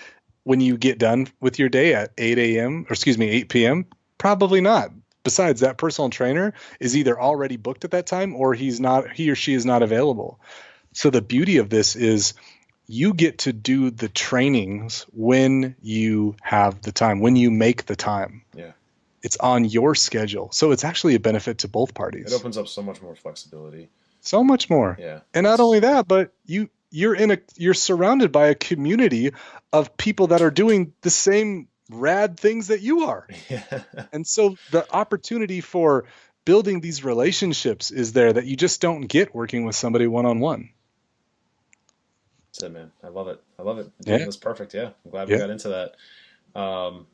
when you get done with your day at 8 p.m.? Probably not. Besides, that personal trainer is either already booked at that time or he or she is not available. So the beauty of this is you get to do the trainings when you have the time, when you make the time. Yeah. It's on your schedule. So it's actually a benefit to both parties. It opens up so much more flexibility. So much more. Yeah. And not only that, but you're surrounded by a community of people that are doing the same rad things that you are. Yeah. And so the opportunity for building these relationships is there that you just don't get working with somebody one-on-one. That's it, man. I love it. Yeah. It was perfect. Yeah. I'm glad we got into that.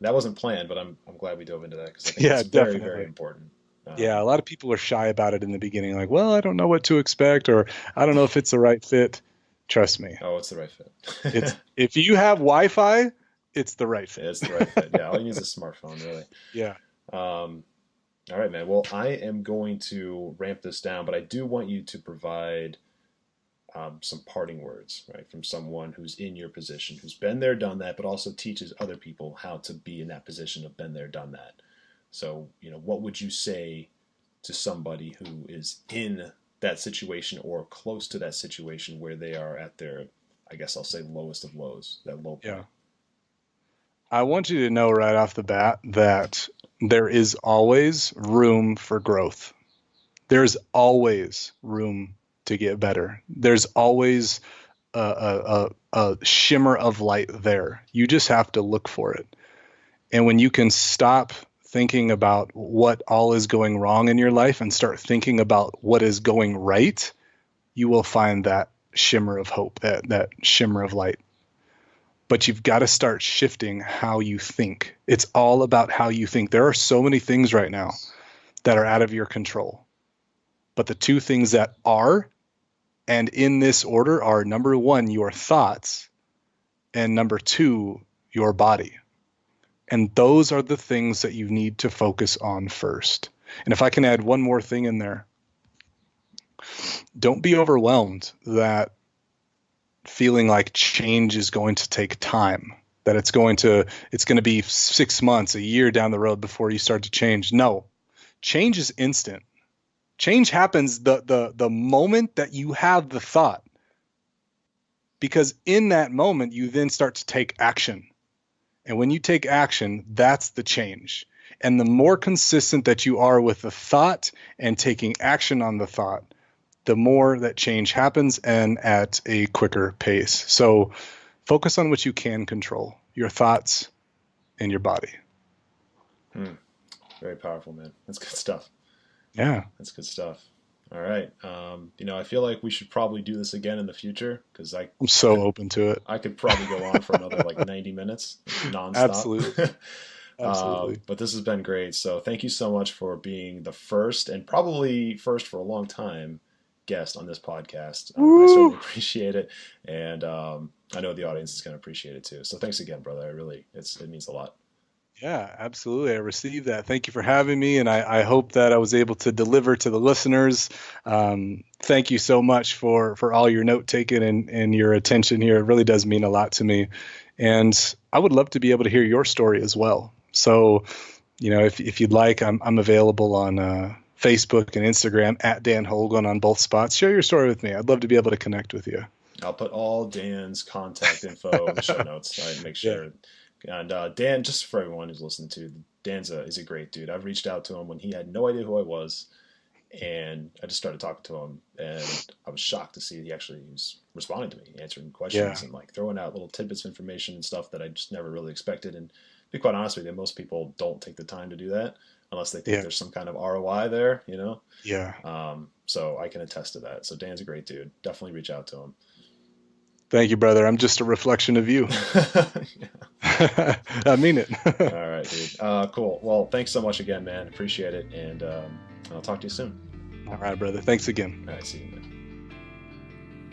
That wasn't planned, but I'm glad we dove into that because I think it's very, very important. Yeah, a lot of people are shy about it in the beginning, like, well, I don't know what to expect, or I don't know if it's the right fit. Trust me. Oh, it's the right fit. If you have Wi-Fi, it's the right fit. It's the right fit. Yeah, all you need is a smartphone, really. Yeah. All right, man. Well, I am going to ramp this down, but I do want you to provide some parting words, right, from someone who's in your position, who's been there, done that, but also teaches other people how to be in that position of been there, done that. So, what would you say to somebody who is in that situation or close to that situation where they are at their, I guess I'll say, lowest of lows, that low point? Yeah. I want you to know right off the bat that there is always room for growth. There's always room to get better. There's always a shimmer of light there. You just have to look for it. And when you can stop thinking about what all is going wrong in your life and start thinking about what is going right, you will find that shimmer of hope, that shimmer of light. But you've got to start shifting how you think. It's all about how you think. There are so many things right now that are out of your control. But the two things that are, and in this order, are number one, your thoughts, and number two, your body. And those are the things that you need to focus on first. And if I can add one more thing in there, don't be overwhelmed that feeling like change is going to take time, that it's going to be 6 months, a year down the road before you start to change. No, change is instant. Change happens the moment that you have the thought, because in that moment, you then start to take action. And when you take action, that's the change. And the more consistent that you are with the thought and taking action on the thought, the more that change happens and at a quicker pace. So focus on what you can control, your thoughts and your body. Very powerful, man. That's good stuff. Yeah. That's good stuff. All right. I feel like we should probably do this again in the future because I'm so open to it. I could probably go on for another 90 minutes nonstop. Absolutely. Absolutely. But this has been great. So thank you so much for being the first and probably first for a long time guest on this podcast. I certainly appreciate it. And I know the audience is going to appreciate it too. So thanks again, brother. It means a lot. Yeah, absolutely. I received that. Thank you for having me. And I hope that I was able to deliver to the listeners. Thank you so much for all your note taking and your attention here. It really does mean a lot to me. And I would love to be able to hear your story as well. So, if you'd like, I'm available on Facebook and Instagram at Dan Holguin on both spots. Share your story with me. I'd love to be able to connect with you. I'll put all Dan's contact info in the show notes. I make sure. Yeah. And Dan, just for everyone who's listening to, Dan's is a great dude. I've reached out to him when he had no idea who I was, and I just started talking to him, and I was shocked to see he was responding to me, answering questions, and throwing out little tidbits of information and stuff that I just never really expected. And to be quite honest with you, most people don't take the time to do that unless they think there's some kind of ROI there, Yeah. So I can attest to that. So Dan's a great dude. Definitely reach out to him. Thank you, brother. I'm just a reflection of you. I mean it. All right, dude. Cool. Well, thanks so much again, man. Appreciate it. And I'll talk to you soon. All right, brother. Thanks again. All right. See you, man.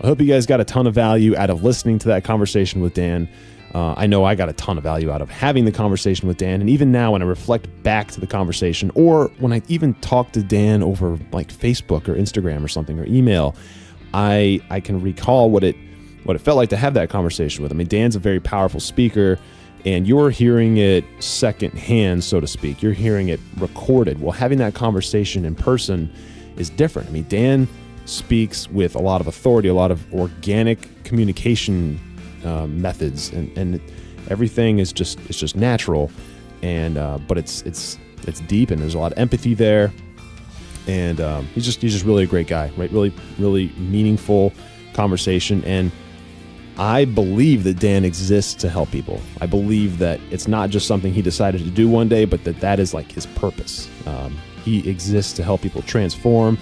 I hope you guys got a ton of value out of listening to that conversation with Dan. I know I got a ton of value out of having the conversation with Dan. And even now when I reflect back to the conversation, or when I even talk to Dan over Facebook or Instagram or something, or email, I can recall what it felt like to have that conversation with him. I mean, Dan's a very powerful speaker, and you're hearing it secondhand, so to speak. You're hearing it recorded. Well, having that conversation in person is different. I mean, Dan speaks with a lot of authority, a lot of organic communication methods, and everything is just natural, and but it's deep, and there's a lot of empathy there, and he's just really a great guy, right? Really meaningful conversation. And I believe that Dan exists to help people. I believe that it's not just something he decided to do one day, but that is like his purpose. He exists to help people transform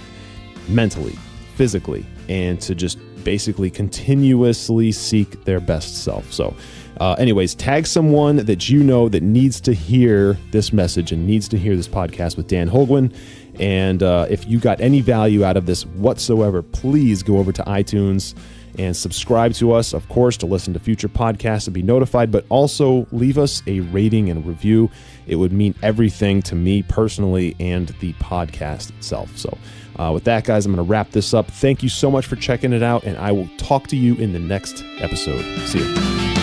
mentally, physically, and to just basically continuously seek their best self. So anyways, tag someone that you know that needs to hear this message and needs to hear this podcast with Dan Holguin. And if you got any value out of this whatsoever, please go over to iTunes and subscribe to us, of course, to listen to future podcasts and be notified, but also leave us a rating and a review. It would mean everything to me personally and the podcast itself. So with that, guys, I'm going to wrap this up. Thank you so much for checking it out, and I will talk to you in the next episode. See you.